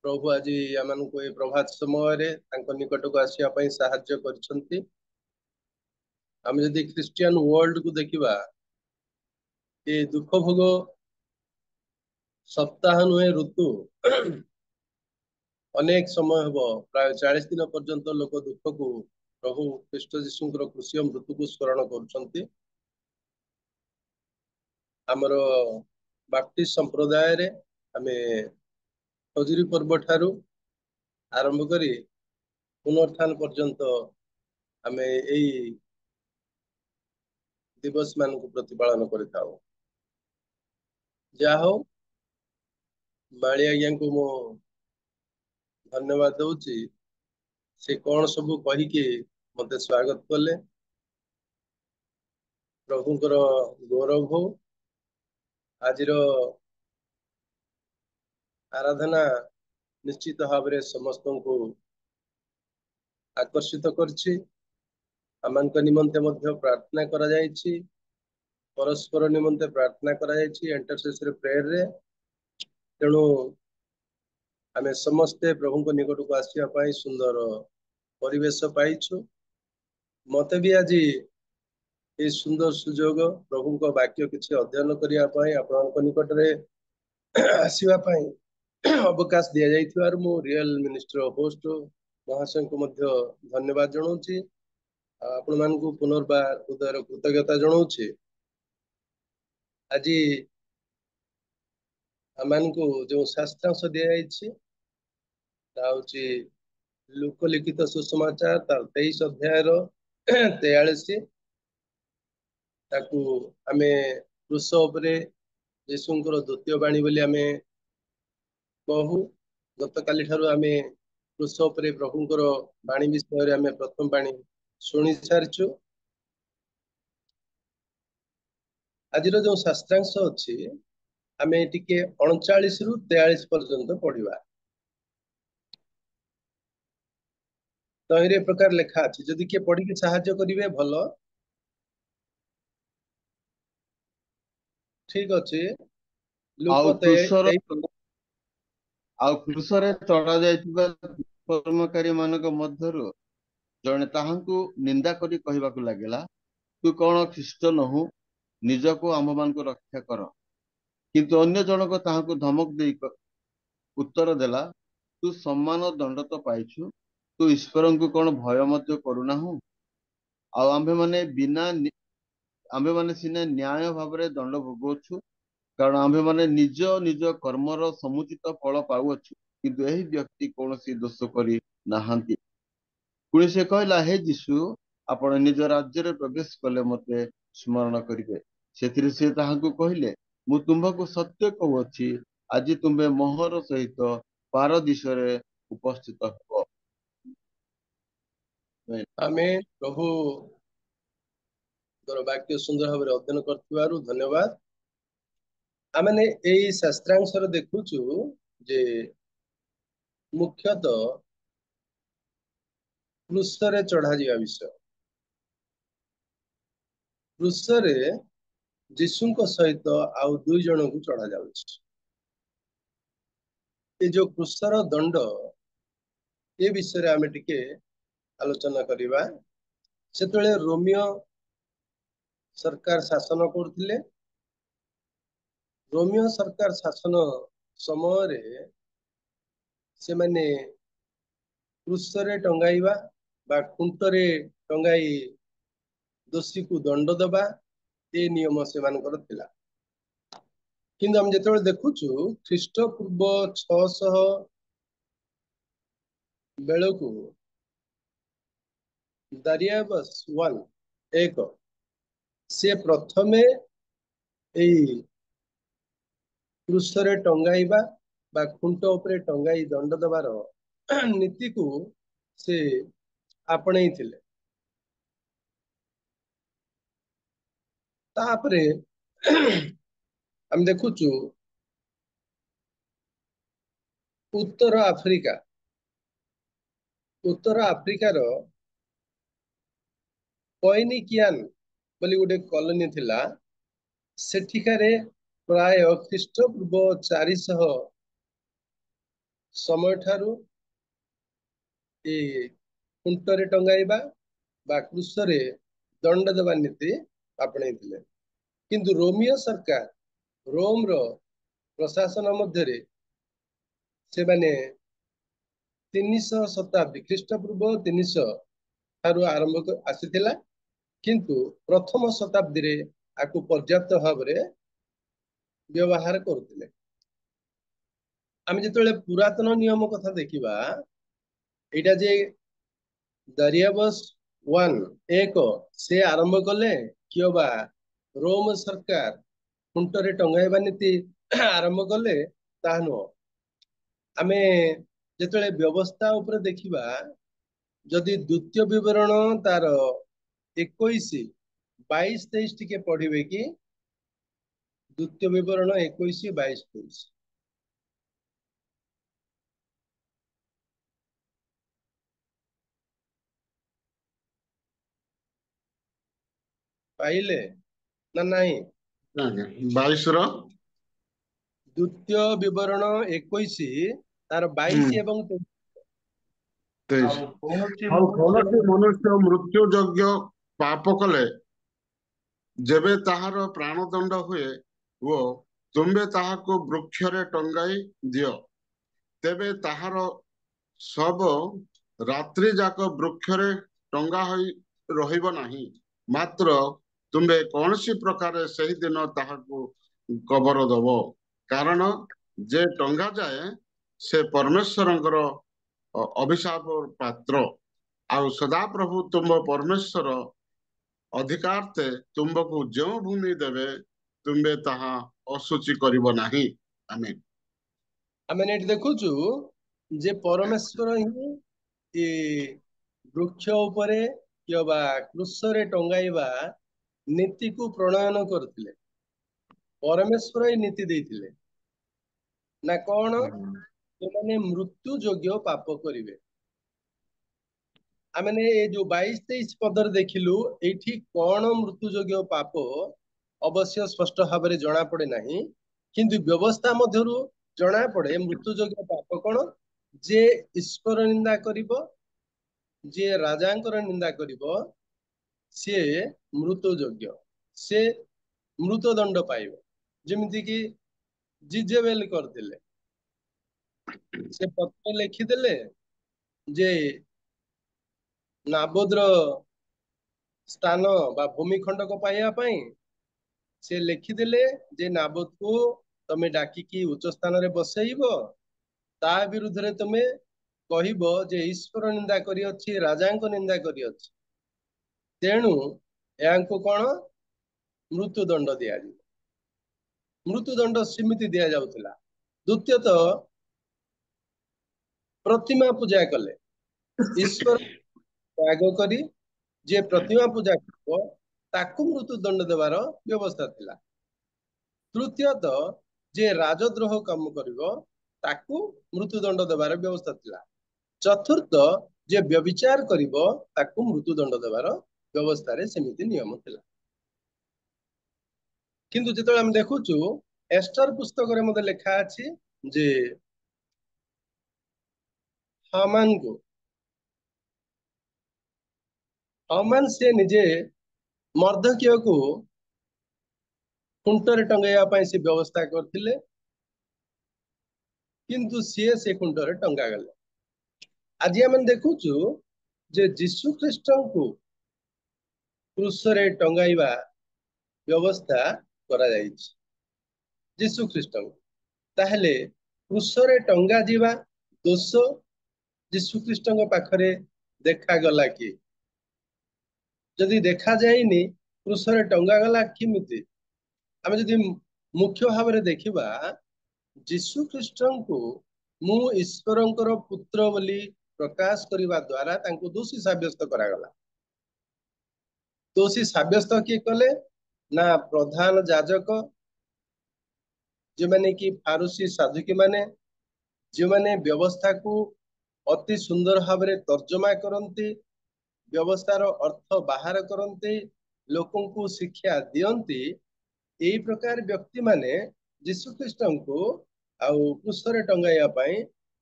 प्रभु आज आम को प्रभात समय निकट को आसवाई साहाय्य कर आम जदि क्रिश्चियन वर्ल्ड को देखा ये दुख भोग सप्ताह नुहे ऋतु अनेक समय हम प्राय 40 दिन पर्यंत लोक दुख को प्रभु ख्रीष्ट जीशुଙ୍କର कृषि मृत्यु को स्मरण कर आमर बाप्टिस्ट संप्रदाय रे आमे खजुरी पर्व ठारू आरंभ करी पुनरुत्थान पर्यंत आमे एई दिवस मान को प्रतिपालन करता जा हो माली आज्ञा को मो धन्यवाद दूची से कौन सब कहीकि मते स्वागत कले प्रभुंकर गौरव हो। आज आराधना निश्चित भाव में समस्त को आकर्षित करछि आमान निमंते मध्य प्रार्थना करा जायछि परस्पर निमंते प्रार्थना करा जायछि इंटरसेसरी प्रेयर रे तेणु आमे समस्ते प्रभु को निकट को आसिया पाई सुंदर परिवेश पाइछु मते भी आज ये सुंदर सुजोग प्रभु को वाक्य किसी अध्ययन करिया पाई आपन निकट रे आसीबा पाई अवकाश दिया जाइथिबार मो रियल मिनिस्टर होस्ट महाशय को मध्य धन्यवाद जनाऊँची आपण मान को पुनर्बार हृदय कृतज्ञता जनाऊँची। आज आमान को जो शास्त्रांश दिया जाइछि ताउची लोकलिखित सुसमाचार तार 23 अध्याय 43 ताकू आमे क्रूस उपरे यीशुंकर द्वितीय बाणी बोली आमे कहू गत काली ठारू आमे क्रूस उपरे प्रभुंकर बाणी विषय रे आमे प्रथम बाणी सुनी सारिछु। आज जो शास्त्रांश अछि आमे टिके 39 रु 43 पर्यंत पढ़िबा तहिरे प्रकार लेखा अछि जदि के पढ़ी के सहायता करिवे भलो ठीक अछि। आउ लूक क्रूसरे तड़ा जाइथिबा कर्मकारी मानक मध्यरु जने ताहांकु निंदा करी कहबाकू लागेला तू कौन ख्रीष्ट नहु निजको आम मान को रक्षा कर किंतु अन्य जनक ताहांकु धमक दे उत्तर देला तू सम्मान दंड तो पाइछु तू ईश्वर को कौन भय मध्य करूनाहु आंभे माने सिने न्याय भाव रे दंड भोगुछु कारण आंभे माने निज निज कर्मर समुचित फल पाउछु किंतु एही व्यक्ति कौन सी दोष करी नाहांती पुणी से कहला हे जीशु आपण निज राज्य रे प्रवेश कले मते स्मरण करिवे सेथिरे से ताहांकु कहले मु तुमको सत्य कहूछि आज तुम्हें मोहर सहित पारदीश रे उपस्थित हो। आमे प्रभु ବାକ୍ୟ ସୁନ୍ଦର ଭାବରେ ଅଧ୍ୟୟନ କରିଥିବାରୁ ଧନ୍ୟବାଦ। ଆମେ ଏଇ ଶାସ୍ତ୍ରାଂଶରେ ଦେଖୁଛୁ ଯେ ମୁଖ୍ୟତଃ କ୍ରୁଶରେ ଚଢାଯିବା ବିଷୟ। କ୍ରୁଶରେ ଯୀଶୁଙ୍କ ସହିତ ଆଉ 2 ଜଣଙ୍କୁ ଚଢା ଯାଉଛି। ଏ ଯୋଉ କ୍ରୁଶର ଦଣ୍ଡ ଏ ବିଷୟରେ ଆମେ ଟିକେ ଆଲୋଚନା କରିବା। ସେତେବେଳେ ରୋମିଓ ସରକାର ଶାସନ କରୁଥିଲେ। ରୋମିଓ ସରକାର ଶାସନ ସମୟରେ ସେମାନେ କ୍ରୁଶରେ ଟଙ୍ଗାଇବା ବା ଖୁଣ୍ଟରେ ଟଙ୍ଗାଇ ଦୋଷୀକୁ ଦଣ୍ଡ ଦେବା ଏ ନିୟମ ସେମାନଙ୍କର ଥିଲା। କିନ୍ତୁ ଆମେ ଯେତେବେଳେ ଦେଖୁଛୁ ଖ୍ରୀଷ୍ଟପୂର୍ବ 600 ବେଳକୁ ଦାରିଆବସ୍ 1 ସେ ପ୍ରଥମେ ଏଇ କ୍ରୁଶରେ ଟଙ୍ଗାଇବା ବା ଖୁଣ୍ଟ ଉପରେ ଟଙ୍ଗାଇ ଦଣ୍ଡ ଦେବାର ନୀତିକୁ ସେ ଆପଣେଇଥିଲେ। ତାପରେ ଆମେ ଦେଖୁଛୁ ଉତ୍ତର ଆଫ୍ରିକାର ପଏନିକିଆନ ବୋଲି ଗୋଟେ କଲୋନୀ ଥିଲା। ସେଠିକାରେ ପ୍ରାୟ ଖ୍ରୀଷ୍ଟପୂର୍ବ 400 ସମୟ ଠାରୁ ଏ ଖୁଣ୍ଟରେ ଟଙ୍ଗାଇବା ବା କ୍ରୁଶରେ ଦଣ୍ଡ ଦେବା ନୀତି ଆପଣେଇଥିଲେ। କିନ୍ତୁ ରୋମିଓ ସରକାର ରୋମର ପ୍ରଶାସନ ମଧ୍ୟରେ ସେମାନେ 300 ଶତାବ୍ଦୀ ଖ୍ରୀଷ୍ଟପୂର୍ବ 300 ଠାରୁ ଆରମ୍ଭ ଆସିଥିଲା। କିନ୍ତୁ ପ୍ରଥମ ଶତାବ୍ଦୀରେ ଆକୁ ପର୍ଯ୍ୟାପ୍ତ ଭାବରେ ବ୍ୟବହାର କରୁଥିଲେ। ଆମେ ଯେତେବେଳେ ପୁରାତନ ନିୟମ କଥା ଦେଖିବା, ଏଇଟା ଯେ ଦାରିଆବସ୍ 1 ସେ ଆରମ୍ଭ କଲେ କିବା ରୋମ ସରକାର ଖୁଣ୍ଟରେ ଟଙ୍ଗାଇବା ନୀତି ଆରମ୍ଭ କଲେ ତାହା ନୁହଁ। ଆମେ ଯେତେବେଳେ ବ୍ୟବସ୍ଥା ଉପରେ ଦେଖିବା, ଯଦି ଦ୍ଵିତୀୟ ବିବରଣ ତାର 21, 22, 23 ଟିକେ ପଢିବେ କି? ଦ୍ଵିତୀୟ ବିବରଣ 21, 22, 23। ପାଇଲେ ନା ନାହିଁ? 22 ଦ୍ଵିତୀୟ ବିବରଣ 21 ତାର 22 ଏବଂ 23। ଆଉ କୌଣସି ଆଉ ମନୁଷ୍ୟ କୌଣସି ମନୁଷ୍ୟ ମୃତ୍ୟୁ ଯୋଗ୍ୟ ପାପ କଲେ ଯେବେ ତାହାର ପ୍ରାଣଦଣ୍ଡ ହୁଏ ଓ ତୁମ୍ଭେ ତାହାକୁ ବୃକ୍ଷରେ ଟଙ୍ଗାଇ ଦିଅ, ତେବେ ତାହାର ଶବ ରାତ୍ରି ଯାକ ବୃକ୍ଷରେ ଟଙ୍ଗା ହୋଇ ରହିବ ନାହିଁ। ମାତ୍ର ତୁମ୍ଭେ କୌଣସି ପ୍ରକାରେ ସେହି ଦିନ ତାହାକୁ କବର ଦବ। କାରଣ ଯେ ଟଙ୍ଗା ଯାଏ ସେ ପରମେଶ୍ୱରଙ୍କର ଅଭିଶାପ ପାତ୍ର। ଆଉ ସଦାପ୍ରଭୁ ତୁମ୍ଭ ପରମେଶ୍ୱର ଅଧିକାର୍ତେ ତୁମ୍ଭକୁ ଯେଉଁ ଭୂମି ଦେବେ ତୁମ୍ଭେ ତାହା ଅଶୁଚି କରିବ ନାହିଁ। ଆମେନ୍। ଆମେ ଏଠି ଦେଖୁଛୁ ଯେ ପରମେଶ୍ୱର ହିଁ ବୃକ୍ଷ ଉପରେ କିମ୍ବା କୃଷରେ ଟଙ୍ଗାଇବା ନୀତିକୁ ପ୍ରଣୟନ କରୁଥିଲେ। ପରମେଶ୍ୱର ଏଇ ନୀତି ଦେଇଥିଲେ ନା କଣ? ସେମାନେ ମୃତ୍ୟୁ ଯୋଗ୍ୟ ପାପ କରିବେ। ଆମେ ଏ ଯୋଉ 22, 23 ପଦରେ ଦେଖିଲୁ, ଏଇଠି କଣ ମୃତ୍ୟୁ ଯୋଗ୍ୟ ପାପ ଅବଶ୍ୟ ସ୍ପଷ୍ଟ ଭାବରେ ଜଣା ପଡେ ନାହିଁ, କିନ୍ତୁ ବ୍ୟବସ୍ଥା ମଧ୍ୟରୁ ଜଣା ପଡେ ମୃତ୍ୟୁ ଯୋଗ୍ୟ ପାପ କଣ? ଯେ ଈଶ୍ୱର ନିନ୍ଦା କରିବ, ଯିଏ ରାଜାଙ୍କର ନିନ୍ଦା କରିବ, ସିଏ ମୃତ୍ୟୁ ଯୋଗ୍ୟ, ସେ ମୃତ ଦଣ୍ଡ ପାଇବ। ଯେମିତି କି ଜିଜେବେଲ କରିଥିଲେ। ସେ ପତ୍ର ଲେଖିଦେଲେ ଯେ ନାବୋଦର ସ୍ଥାନ ବା ଭୂମିଖଣ୍ଡକ ପାଇବା ପାଇଁ ସେ ଲେଖିଦେଲେ ଯେ ନାବୋଦକୁ ତମେ ଡାକିକି ଉଚ୍ଚ ସ୍ଥାନରେ ବସେଇବ, ତା ବିରୁଦ୍ଧରେ ତମେ କହିବ ଯେ ଈଶ୍ୱର ନିନ୍ଦା କରିଅଛି, ରାଜାଙ୍କ ନିନ୍ଦା କରିଅଛି। ତେଣୁ ଏହାଙ୍କୁ କଣ? ମୃତ୍ୟୁଦଣ୍ଡ ଦିଆଯିବ। ମୃତ୍ୟୁଦଣ୍ଡ ସେମିତି ଦିଆଯାଉଥିଲା। ଦ୍ଵିତୀୟତଃ, ପ୍ରତିମା ପୂଜା କଲେ। ଈଶ୍ୱର ତ୍ୟାଗ କରି ଯିଏ ପ୍ରତିମା ପୂଜା କରିବ ତାକୁ ମୃତ୍ୟୁଦଣ୍ଡ ଦେବାର ବ୍ୟବସ୍ଥା ଥିଲା। ତୃତୀୟତଃ ଯେ ରାଜଦ୍ରୋହ କାମ କରିବ ତାକୁ ମୃତ୍ୟୁଦଣ୍ଡ ଦେବାର ବ୍ୟବସ୍ଥା ଥିଲା। ଚତୁର୍ଥ ଯେ ବ୍ୟଭିଚାର କରିବ ତାକୁ ମୃତ୍ୟୁଦଣ୍ଡ ଦେବାର ବ୍ୟବସ୍ଥାରେ ସେମିତି ନିୟମ ଥିଲା। କିନ୍ତୁ ଯେତେବେଳେ ଆମେ ଦେଖୁଛୁ ଏଷ୍ଟର ପୁସ୍ତକରେ ମଧ୍ୟ ଲେଖା ଅଛି ଯେ ହାମାନ ସେ ନିଜେ ମର୍ଦ୍ଦକୀୟକୁ ଖୁଣ୍ଟରେ ଟଙ୍ଗାଇବା ପାଇଁ ସେ ବ୍ୟବସ୍ଥା କରିଥିଲେ, କିନ୍ତୁ ସିଏ ସେ ଖୁଣ୍ଟରେ ଟଙ୍ଗା ଗଲେ। ଆଜି ଆମେ ଦେଖୁଛୁ ଯେ ଯୀଶୁ ଖ୍ରୀଷ୍ଟଙ୍କୁ କ୍ରୁଶରେ ଟଙ୍ଗାଇବା ବ୍ୟବସ୍ଥା କରାଯାଇଛି ଯୀଶୁ ଖ୍ରୀଷ୍ଟଙ୍କୁ। ତାହେଲେ କ୍ରୁଶରେ ଟଙ୍ଗା ଯିବା ଦୋଷ ଯୀଶୁ ଖ୍ରୀଷ୍ଟଙ୍କ ପାଖରେ ଦେଖାଗଲା କି? ଯଦି ଦେଖାଯାଇନି କ୍ରୁଶରେ ଟଙ୍ଗା ଗଲା କେମିତି? ଆମେ ଯଦି ମୁଖ୍ୟ ଭାବରେ ଦେଖିବା ଯୀଶୁ ଖ୍ରୀଷ୍ଟଙ୍କୁ ମୁଁ ଈଶ୍ୱରଙ୍କର ପୁତ୍ର ବୋଲି ପ୍ରକାଶ କରିବା ଦ୍ୱାରା ତାଙ୍କୁ ଦୋଷୀ ସାବ୍ୟସ୍ତ କରାଗଲା। ଦୋଷୀ ସାବ୍ୟସ୍ତ କିଏ କଲେ? ନା ପ୍ରଧାନ ଯାଜକ, ଯେଉଁମାନେ କି ଫାରୁସି ସାଧୁକୀ ମାନେ, ଯେଉଁମାନେ ବ୍ୟବସ୍ଥାକୁ ଅତି ସୁନ୍ଦର ଭାବରେ ତର୍ଜମା କରନ୍ତି, ବ୍ୟବସ୍ଥାର ଅର୍ଥ ବାହାର କରନ୍ତି, ଲୋକଙ୍କୁ ଶିକ୍ଷା ଦିଅନ୍ତି, ଏଇ ପ୍ରକାର ବ୍ୟକ୍ତି ମାନେ ଯୀଶୁ ଖ୍ରୀଷ୍ଟଙ୍କୁ ଆଉ କ୍ରୁଶରେ ଟଙ୍ଗାଇବା ପାଇଁ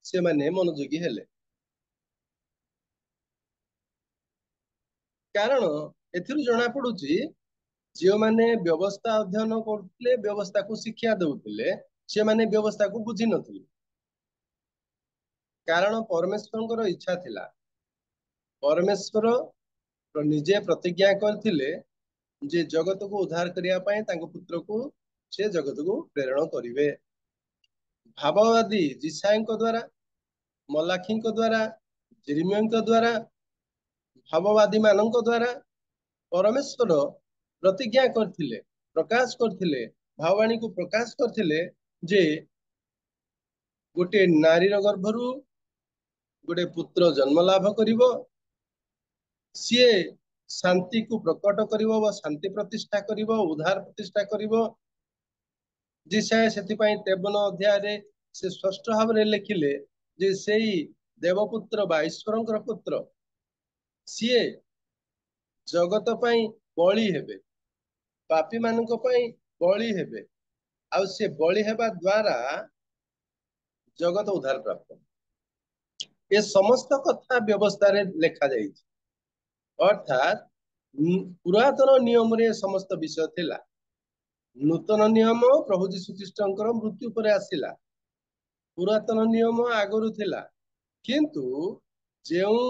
ସେମାନେ ମନୋଯୋଗୀ ହେଲେ। କାରଣ ଏଥିରୁ ଜଣା ପଡୁଛି ଯେଉଁମାନେ ବ୍ୟବସ୍ଥା ଅଧ୍ୟୟନ କରୁଥିଲେ, ବ୍ୟବସ୍ଥାକୁ ଶିକ୍ଷା ଦଉଥିଲେ, ସେମାନେ ବ୍ୟବସ୍ଥାକୁ ବୁଝି ନଥିଲେ। କାରଣ ପରମେଶ୍ୱରଙ୍କର ଇଚ୍ଛା ଥିଲା, ପରମେଶ୍ୱର ନିଜେ ପ୍ରତିଜ୍ଞା କରିଥିଲେ ଯେ ଜଗତକୁ ଉଦ୍ଧାର କରିବା ପାଇଁ ତାଙ୍କ ପୁତ୍ରକୁ ସେ ଜଗତକୁ ପ୍ରେରଣ କରିବେ। ଭାବବାଦୀ ଯିଶାୟଙ୍କ ଦ୍ୱାରା, ମଲାଖୀଙ୍କ ଦ୍ୱାରା, ଜିର୍ମିୟଙ୍କ ଦ୍ୱାରା, ଭାବବାଦୀ ମାନଙ୍କ ଦ୍ୱାରା ପରମେଶ୍ୱର ପ୍ରତିଜ୍ଞା କରିଥିଲେ, ପ୍ରକାଶ କରିଥିଲେ, ଭାବବାଣୀକୁ ପ୍ରକାଶ କରିଥିଲେ ଯେ ଗୋଟିଏ ନାରୀର ଗର୍ଭରୁ ଗୋଟେ ପୁତ୍ର ଜନ୍ମ ଲାଭ କରିବ, ସିଏ ଶାନ୍ତିକୁ ପ୍ରକଟ କରିବ ବା ଶାନ୍ତି ପ୍ରତିଷ୍ଠା କରିବ, ଉଦ୍ଧାର ପ୍ରତିଷ୍ଠା କରିବ। ଯିଶାୟ ସେଥିପାଇଁ 53 ଅଧ୍ୟାୟରେ ସେ ସ୍ପଷ୍ଟ ଭାବରେ ଲେଖିଲେ ଯେ ସେଇ ଦେବପୁତ୍ର ବା ଈଶ୍ୱରଙ୍କର ପୁତ୍ର ସିଏ ଜଗତ ପାଇଁ ବଳି ହେବେ, ପାପୀ ମାନଙ୍କ ପାଇଁ ବଳି ହେବେ, ଆଉ ସେ ବଳି ହେବା ଦ୍ୱାରା ଜଗତ ଉଦ୍ଧାର ପ୍ରାପ୍ତ। ଏ ସମସ୍ତ କଥା ବ୍ୟବସ୍ଥାରେ ଲେଖାଯାଇଛି। ଅର୍ଥାତ୍ ପୁରାତନ ନିୟମରେ ସମସ୍ତ ବିଷୟ ଥିଲା, ନୂତନ ନିୟମ ପ୍ରଭୁ ଯୀଶୁ ଖ୍ରୀଷ୍ଟଙ୍କର ମୃତ୍ୟୁ ପରେ ଆସିଲା। ପୁରାତନ ନିୟମ ଆଗରୁ ଥିଲା, କିନ୍ତୁ ଯେଉଁ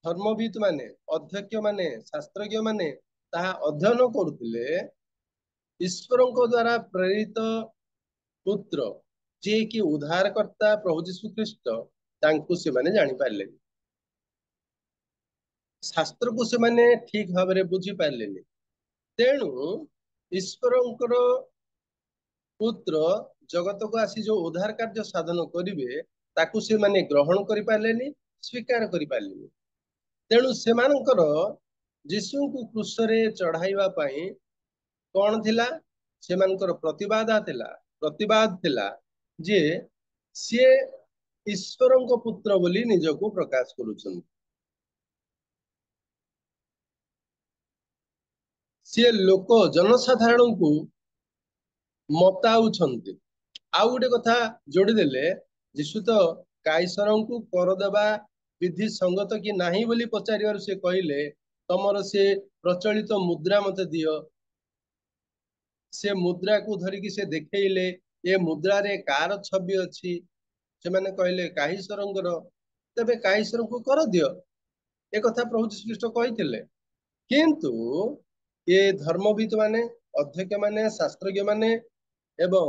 ଧର୍ମବିତ ମାନେ, ଅଧ୍ୟକ୍ଷ ମାନେ, ଶାସ୍ତ୍ରଜ୍ଞ ମାନେ ତାହା ଅଧ୍ୟୟନ କରୁଥିଲେ, ଈଶ୍ୱରଙ୍କ ଦ୍ୱାରା ପ୍ରେରିତ ପୁତ୍ର ଯିଏକି ଉଦ୍ଧାରକର୍ତ୍ତା ପ୍ରଭୁ ଯୀଶୁ ଖ୍ରୀଷ୍ଟ, ତାଙ୍କୁ ସେମାନେ ଜାଣିପାରିଲେନି, ଶାସ୍ତ୍ରକୁ ସେମାନେ ଠିକ ଭାବରେ ବୁଝିପାରିଲେନି। ତେଣୁ ଈଶ୍ୱରଙ୍କର ପୁତ୍ର ଜଗତକୁ ଆସି ଯୋଉ ଉଦ୍ଧାର କାର୍ଯ୍ୟ ସାଧନ କରିବେ ତାକୁ ସେମାନେ ଗ୍ରହଣ କରିପାରିଲେନି, ସ୍ୱୀକାର କରିପାରିଲେନି। ତେଣୁ ସେମାନଙ୍କର ଯୀଶୁଙ୍କୁ କ୍ରୁଶରେ ଚଢାଇବା ପାଇଁ କଣ ଥିଲା? ସେମାନଙ୍କର ପ୍ରତିବାଦ ଥିଲା ଯେ ସିଏ ଈଶ୍ୱରଙ୍କ ପୁତ୍ର ବୋଲି ନିଜକୁ ପ୍ରକାଶ କରୁଛନ୍ତି, ସିଏ ଲୋକ ଜନସାଧାରଣଙ୍କୁ ମତାଉଛନ୍ତି। ଆଉ ଗୋଟେ କଥା ଯୋଡ଼ିଦେଲେ, ଯୀଶୁ ତ କାଇସରଙ୍କୁ କର ଦେବା ବିଧି ସଙ୍ଗତ କି ନାହିଁ ବୋଲି ପଚାରିବାରୁ ସେ କହିଲେ ତମର ସେ ପ୍ରଚଳିତ ମୁଦ୍ରା ମତେ ଦିଅ। ସେ ମୁଦ୍ରାକୁ ଧରିକି ସେ ଦେଖେଇଲେ, ଏ ମୁଦ୍ରାରେ କାହାର ଛବି ଅଛି? ସେମାନେ କହିଲେ କାଇସରଙ୍କର। ତେବେ କାଇସରଙ୍କୁ କର ଦିଅ, ଏ କଥା ପ୍ରଭୁ ଯୀଶୁ ଖ୍ରୀଷ୍ଟ କହିଥିଲେ। କିନ୍ତୁ ଏ ଧର୍ମବିତ ମାନେ, ଅଧ୍ୟକ୍ଷ ମାନେ, ଶାସ୍ତ୍ରଜ୍ଞ ମାନେ ଏବଂ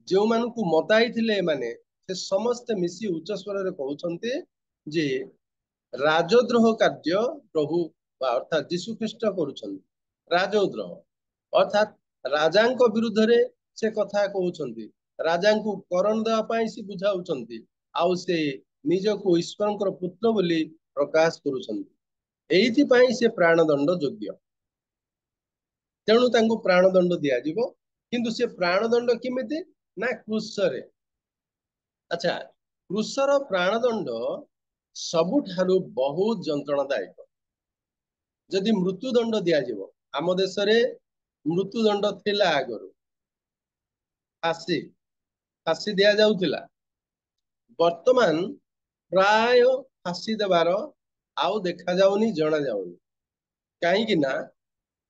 ଯେଉଁମାନଙ୍କୁ ମତାଇଥିଲେ ଏମାନେ, ସେ ସମସ୍ତେ ମିଶି ଉଚ୍ଚ ସ୍ୱରରେ କହୁଛନ୍ତି ଯେ ରାଜଦ୍ରୋହ କାର୍ଯ୍ୟ ପ୍ରଭୁ ଅର୍ଥାତ୍ ଯୀଶୁ ଖ୍ରୀଷ୍ଟ କରୁଛନ୍ତି। ରାଜଦ୍ରୋହ ଅର୍ଥାତ୍ ରାଜାଙ୍କ ବିରୁଦ୍ଧରେ ସେ କଥା କହୁଛନ୍ତି, ରାଜାଙ୍କୁ କରଣ ଦେବା ପାଇଁ ସେ ବୁଝାଉଛନ୍ତି, ଆଉ ସେ ନିଜକୁ ଈଶ୍ୱରଙ୍କର ପୁତ୍ର ବୋଲି ପ୍ରକାଶ କରୁଛନ୍ତି। ଏଇଥିପାଇଁ ସେ ପ୍ରାଣଦଣ୍ଡ ଯୋଗ୍ୟ। तेणु तांको प्राणदंड दिया जीवो किंतु से प्राणदंड किमिति ना क्रूसरे। अच्छा क्रूसर प्राणदंड सबुठारु बहुत जंत्रणादायक। जदि मृत्युदंड दिया जीवो आम देश रे मृत्युदंड थिला आगरु फांसी फांसी दिया जाउथिला वर्तमान प्राय फांसी देवार आउ देखा जाउनी जना जाउनी कहीं ना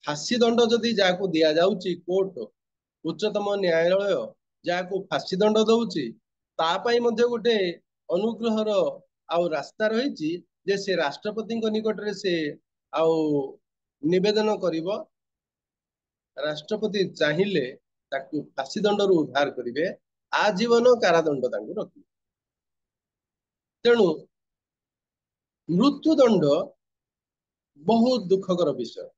फांसी दंड जदि जाको दिया जाउची कोर्ट उच्चतम न्यायालय जाको फांसी दंड दउची तापाई मध्य गोटे अनुग्रहर आउ रास्ता रही जे से राष्ट्रपति निकट रे से आउ निवेदन करिवो राष्ट्रपति चाहिए ताकू फांसी दंड रु उद्धार करिवे आजीवन कारादंड तांकू रखिबे। तेणु मृत्युदंड बहुत दुखकर विषय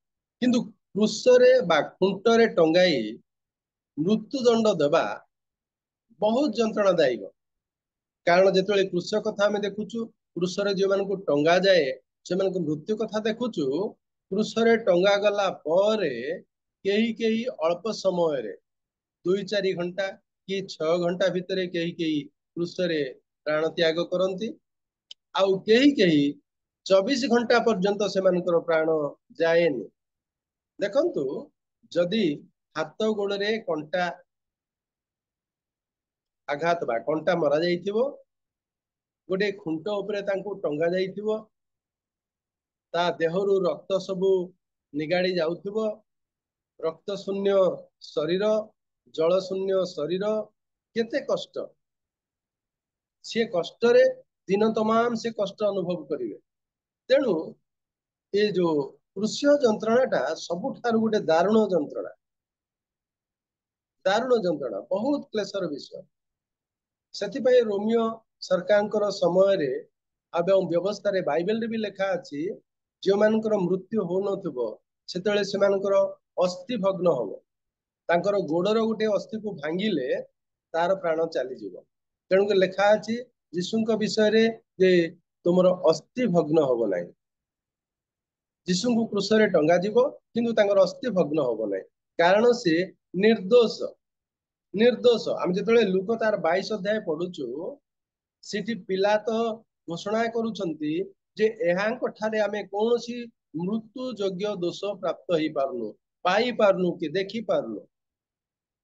किंतु क्रूसरे बा खुंटरे टंगाई मृत्युदंड देवा बहुत जंत्रणादायक। कारण जिते क्रूस कथा आम देखुचु क्रूसरे जो मान टंगा जाए से मृत्यु कथा देखुचु क्रूसरे टंगा गला पर कई अल्प समय रे 2-4 घंटा कि 6 घंटा भितर कई क्रूसरे प्राण त्याग करती आउ कई 24 घंटा पर्यंत से प्राण जाएनि। देखंतु जदि हाथ गोड़े कंटा आघात बा कंटा मरा जाइथिबो गोटे खुंट उपरे तांको टंगा जाइथिबो ता देहरु रक्त सबु निगाड़ी जाउथिबो रक्त शून्य शरीर जल शून्य शरीर केते कष्ट से कष्ट रे दिन तमाम से कष्ट अनुभव करिवे। तेणु ये जो कृष्य जंत्रणाटा सबुठारु गोटे दारुण जंत्रणा बहुत क्लेशर विषय। सेथिपाई रोमियो सरकार समय रे एवं व्यवस्था रे बाइबल रे भी लिखा अछि जो मानकर मृत्यु हो नथिबो सेतले से मानकर अस्थि भग्न हबो तांकर गोडर गोटे अस्थि को भांगिले तार प्राण चली जीवो। तेणु लिखा अछि यीशुଙ୍କ विषय रे जे तुमर अस्थि भग्न हबो नाही यीशु को क्रूस रे टंगा जीवो किंतु तांकर अस्थि भग्न हबो नाही कारण से निर्दोष आम जो लुक तार 22 अध्याय पढ़ुचु सिटी पिला तो घोषणा करुछंती जे एहांक ठारे आमे कोनोसी मृत्यु योग्य दोष प्राप्त ही पारनु पाई पारनु कि देखि पारनु।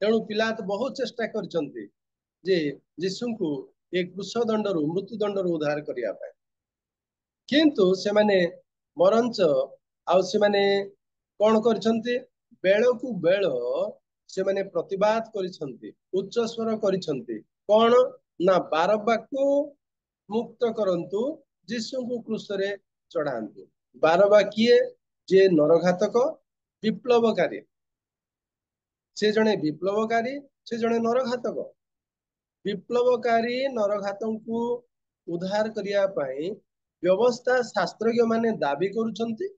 तेणु पिलात बहुत चेष्टा करछंती जे यीशु को एक क्रूस दंड रु मृत्यु दंड रु उद्धार करिया पाए किंतु से माने मरंच आउ से माने कोन करछंती बेल को बेल से माने प्रतिवाद करिछंती उच्च स्वर करिछंती कोन ना बारब्बा को मुक्त करंतु यीशु को क्रूस रे चढ़ांतु। बारब्बा किए जे नरघातक विप्लवकारी से जने विप्लवकारी से जने नरघातक विप्लवकारी नरघातक को उद्धार करिया पाई व्यवस्था शास्त्रज्ञ माने दाबी करुछंती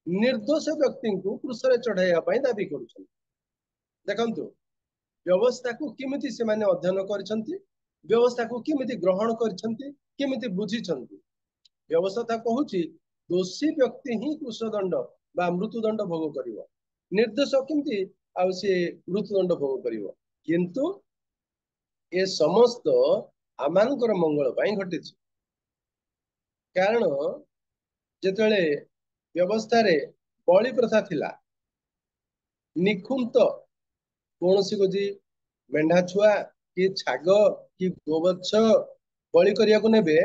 निर्दोष व्यक्ति को क्रूस रे चढ़ाइया पाई दाबी करुछंती। देखंतु व्यवस्था को किमिति से माने अध्ययन करिसंती व्यवस्था को किमिति ग्रहण करिसंती किमिति बुझिसंती। व्यवस्था कहूची दोषी व्यक्ति ही क्रूस दंड बा मृत्यु दंड भोग करिवो निर्दोष किमिति आ से मृत्यु दंड भोग करिवो किंतु ए समस्त आमानकर मंगल पाई घटिछि। कारण जेतले व्यवस्था रे बलि प्रथा थिला निखुंत कौनसी गोजी मेंढा छुआ कि छाग कि गोवत्स बलि करिया को नेबे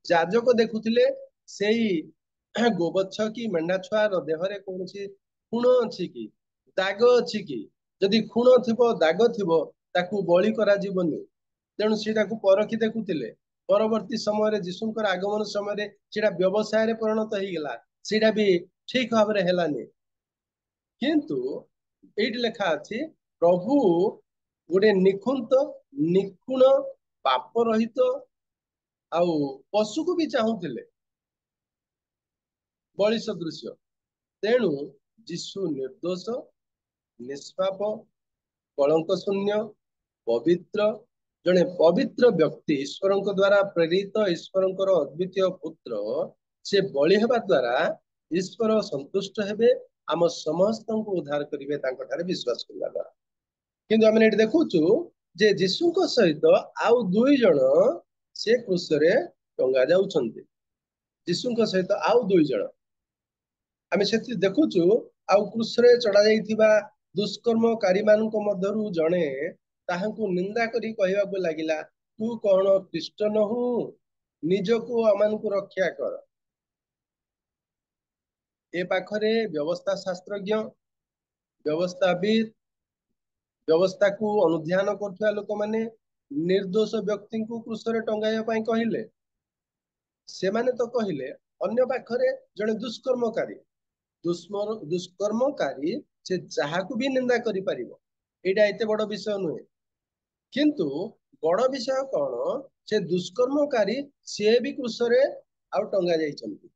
जाजक देखुथिले सेई गोवत्स कि मेंढा छुआ रो देहरे कौनसी खुण अछि कि दाग अछि कि जदि खुण थिबो दाग थिबो ताकू बलि करा जीवनी। तेणु सीटा को परखी देखुथिले परवर्ती समय जीशुकर आगमन समय सीटा व्यवसाय रे परिणत ही गेला सीटा भी ठीक भाव रे हेलानी किंतु एट लेखा अछि प्रभु गोटे निखुंत निखुण पाप रहित आउ पशु को भी चाहूले बलि सदृश। तेणु जीशु निर्दोष निष्पाप कलंक शून्य पवित्र जने पवित्र व्यक्ति ईश्वर द्वारा प्रेरित ईश्वर अद्वितीय पुत्र से बलि हेबा द्वारा ईश्वर संतुष्ट हेबे आम समस्त को उद्धार करिवे तांको ठारे विश्वास करला द्वारा। किंतु आमे एठी देखुचु जे यीशुଙ୍କ सहित आउ दुई जण से क्रूस रे टंगा जाउछन्ते। यीशुଙ୍କ सहित आउ दुई जण आमे सेति देखुचु आउ क्रूस रे चढ़ा जाइथिबा दुष्कर्मकारी मानक मध्यरु जणे ताहांकु निंदा करी कहबाकू लागिला, तू कौन ख्रीष्ट नहु, निजको अमानकु रक्षा कर। ए पाखरे व्यवस्था शास्त्रज्ञ, व्यवस्थाविद, व्यवस्था को अनुध्यान करथुवा लोक माने निर्दोष व्यक्ति को क्रूस रे टंगाइया पई कहिले। से माने तो कहिले अन्य पाखरे जणे दुष्कर्मकारी दुष्कर्मकारी से जहाकू भी निंदा करि परिबो। एटा एते बड़ विषय नुहे, किंतु बड़ विषय कौन से दुष्कर्मकारी से भी क्रूस रे आउ टंगा जाइछन्ति।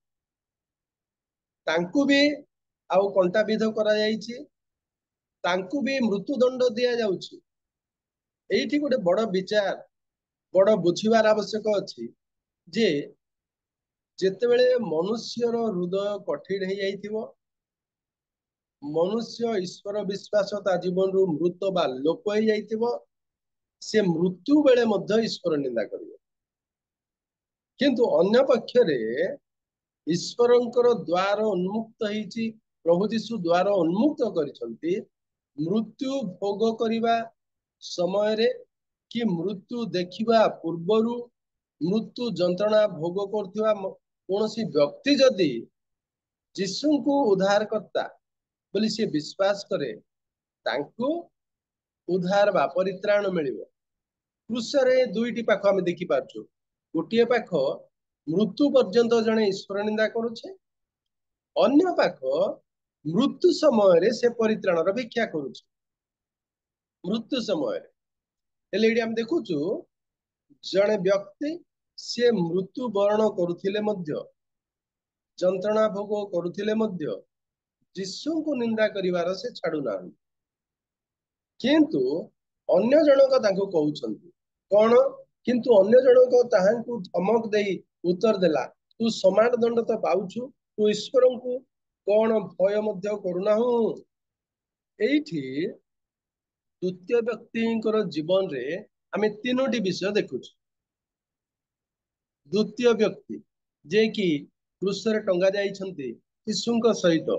तांकू भी आउ कंटा विध करा जाइछि, तांकू भी मृत्युदंड दिया जाउछि। एइठी गोटे बड़ विचार बड़ बुझिबार आवश्यक अछि जे जेतेबेले मनुष्यर हृदय कठिन हो जाइथिबो, मनुष्य ईश्वर विश्वास ता जीवन रु मृत बा लोप हो जाइथिबो, से मृत्यु बेले मध्य ईश्वर निंदा करिवे। किंतु अन्य पक्षरे ईश्वरंकर द्वार उन्मुक्त होइछि, प्रभु यीशु द्वार उन्मुक्त करिसंती। मृत्यु भोग करिबा समय रे कि मृत्यु देखिबा पूर्वरु मृत्यु जंत्रणा भोग करथिबा कोनोसी व्यक्ति जदि यीशु को उद्धार करता बोली से विश्वास करे, तांको उद्धार बा परित्राण मिलिबो। क्रूस रे दुईटी पाख आमे देखि पारछु। गोटिए पाख मृत्यु पर्यंत जने ईश्वर निंदा करुछे, अन्य पाख मृत्यु समय रे से परित्राणर भिक्षा करुछे। मृत्यु समय हेले एडी हम देखुछु जने व्यक्ति से मृत्यु वर्ण करुथिले मध्य, जंत्रणा भोग करुथिले मध्य यीशु को निंदा करिवार से छाडु ना। किंतु अन्य जनक तांको कहउछन्ति कोन, किंतु अन्य जनक ताहांकु धमक देई उत्तर देला, तू समान दंड तो पाउछु, तू ईश्वर को कोन भय मध्य करुनाहु। एइठी द्वितीय व्यक्तिंकर जीवन रे आमे तीनोटी विषय देखुछु। द्वितीय व्यक्ति जे कि क्रूस रे टंगा जाइछन्ति यीशुଙ୍କ सहित,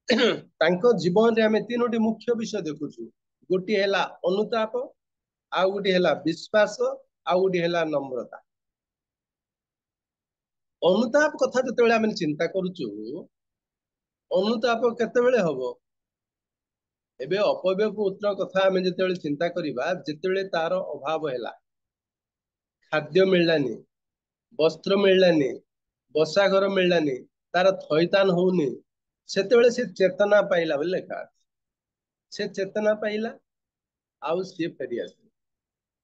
तांको जीवन रे आमे तीनोटी मुख्य विषय देखुछु। गोटी हैला अनुताप, आउ गोटी हैला विश्वास, आउ गोटी हैला नम्रता। अनुताप कथा जतेबेले आमे चिंता करूछु, अनुताप केतेबेले हबो? एबे अपव्यय पुत्र कथा आमे जतेबेले चिंता करिबा, जतेबेले तार अभाव हैला, खाद्य मिललानी, वस्त्र मिललानी, बसा घर मिललानी, तार थैतान होउनी, सेतेबेले से चेतना पाइला बोले लेखा। से चेतना पाइला आउ से फेरी आसे।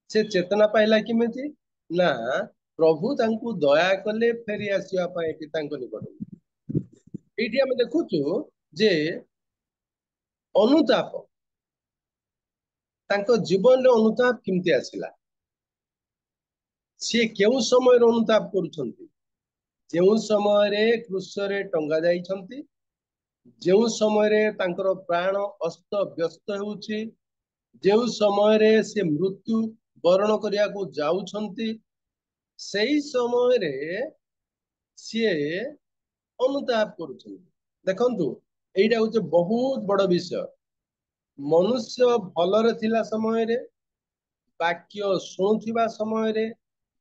से चेतना पाइला किमिति ना, प्रभु तांकु दया कले फेरी आसिया पाए पितांको निकट। एठी हम देखुछु जे अनुताप तांको जीवन रे अनुताप किमिति आसिला। से केउ समय रे अनुताप करूछन्ति, जेउ समय रे क्रूस रे टंगा जाइछन्ति, जेउ समय रे तांकर प्राण अस्त व्यस्त होउछि, जेउ समय रे से मृत्यु वरण करिया को जाउछन्ति, सेई समय रे सिए अनुताप करूछन्ति। देखंतु एइटा होचे बहुत बड़ विषय। मनुष्य भलरे थिला समय रे, वाक्य सुनुथिबा समय रे,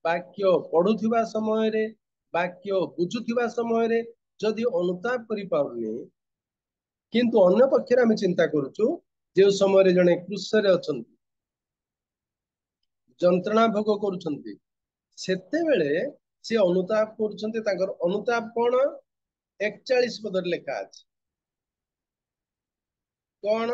वाक्य पढुथिबा समय रे, वाक्य बुझुथिबा समय रे जदि अनुताप करि पाउनी, किंतु अन्य पक्षरे आमे चिंता करूछु जे समय रे जने क्रूस रे अछन्ति, जंत्रणा भोग करूछन्ति, सेते बेले से अनुताप करूछन्ति। तांकर अनुताप कोन 41 पद रे लेखा अछि कोन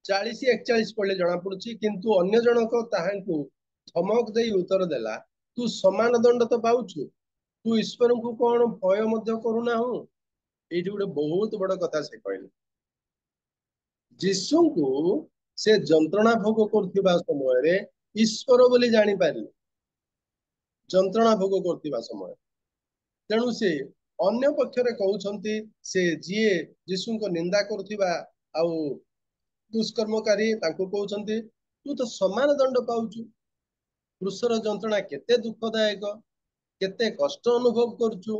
40 41 पढले जणा पडुछि। किंतु अन्य जनक ताहांकु धमक देई उत्तर देला, तू समान दंड तो पाउछु, तू ईश्वर को कोन भय मध्य करुना हूं। एठी गोटे बहुत बड़ कथा से कहले। यीशु को से जंत्रणा भोग करथिबा समय रे ईश्वर बोली जानि पारि, जंत्रणा भोग करथिबा समय तेणु से ଅନ୍ୟ ପକ୍ଷରେ କହୁଛନ୍ତି ସେ ଯିଏ ଯୀଶୁଙ୍କ ନିନ୍ଦା କରୁଥିବା ଆଉ ଦୁଷ୍କର୍ମକାରୀ ତାଙ୍କୁ କହୁଛନ୍ତି ତୁ ତ ସମାନ ଦଣ୍ଡ ପାଉଛୁ। କ୍ରୁଶର ଯନ୍ତ୍ରଣା କେତେ ଦୁଃଖଦାୟକ, କେତେ କଷ୍ଟ ଅନୁଭବ କରୁଛୁ।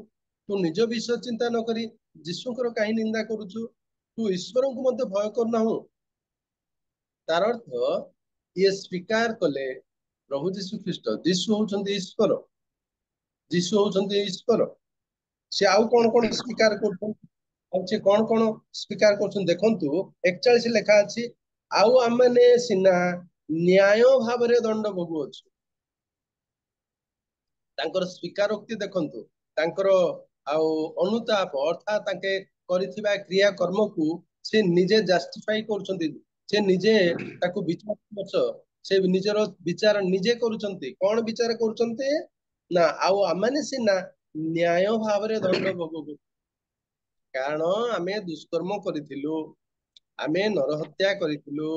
ତୁ ନିଜ ବିଷୟ ଚିନ୍ତା ନ କରି ଯୀଶୁଙ୍କର କାହିଁ ନିନ୍ଦା କରୁଛୁ? ତୁ ଈଶ୍ୱରଙ୍କୁ ମଧ୍ୟ ଭୟ କରୁନାହୁଁ? ତାର ଅର୍ଥ ଇଏ ସ୍ୱୀକାର କଲେ ପ୍ରଭୁ ଯୀଶୁ ଖ୍ରୀଷ୍ଟ, ଯୀଶୁ ହଉଛନ୍ତି ଈଶ୍ୱର, ଯୀଶୁ ହଉଛନ୍ତି ଈଶ୍ୱର। ସେ ଆଉ କଣ କଣ ସ୍ୱୀକାର କରୁଛନ୍ତି? ଆଉ ସେ କଣ କଣ ସ୍ୱୀକାର କରୁଛନ୍ତି ଦେଖନ୍ତୁ, 41 ଲେଖା ଅଛି, ଆଉ ଆମମାନେ ସିନା ନ୍ୟାୟ ଭାବରେ ଦଣ୍ଡ ଭୋଗୁଅଛୁ। ତାଙ୍କର ସ୍ୱୀକାରୋକ୍ତି ଦେଖନ୍ତୁ, ତାଙ୍କର ଆଉ ଅନୁତାପ ଅର୍ଥାତ୍ ତାଙ୍କେ କରିଥିବା କ୍ରିୟା କର୍ମକୁ ସେ ନିଜେ ଜାଷ୍ଟିଫାଇ କରୁଛନ୍ତି, ସେ ନିଜେ ତାକୁ ବିଚାର, ସେ ନିଜର ବିଚାର ନିଜେ କରୁଛନ୍ତି। କଣ ବିଚାର କରୁଛନ୍ତି ନା ଆଉ ଆମମାନେ ସିନା ନ୍ୟାୟ ଭାବରେ ଦଣ୍ଡ ଭୋଗୁ, କାରଣ ଆମେ ଦୁଷ୍କର୍ମ କରିଥିଲୁ, ଆମେ ନରହତ୍ୟା କରିଥିଲୁ,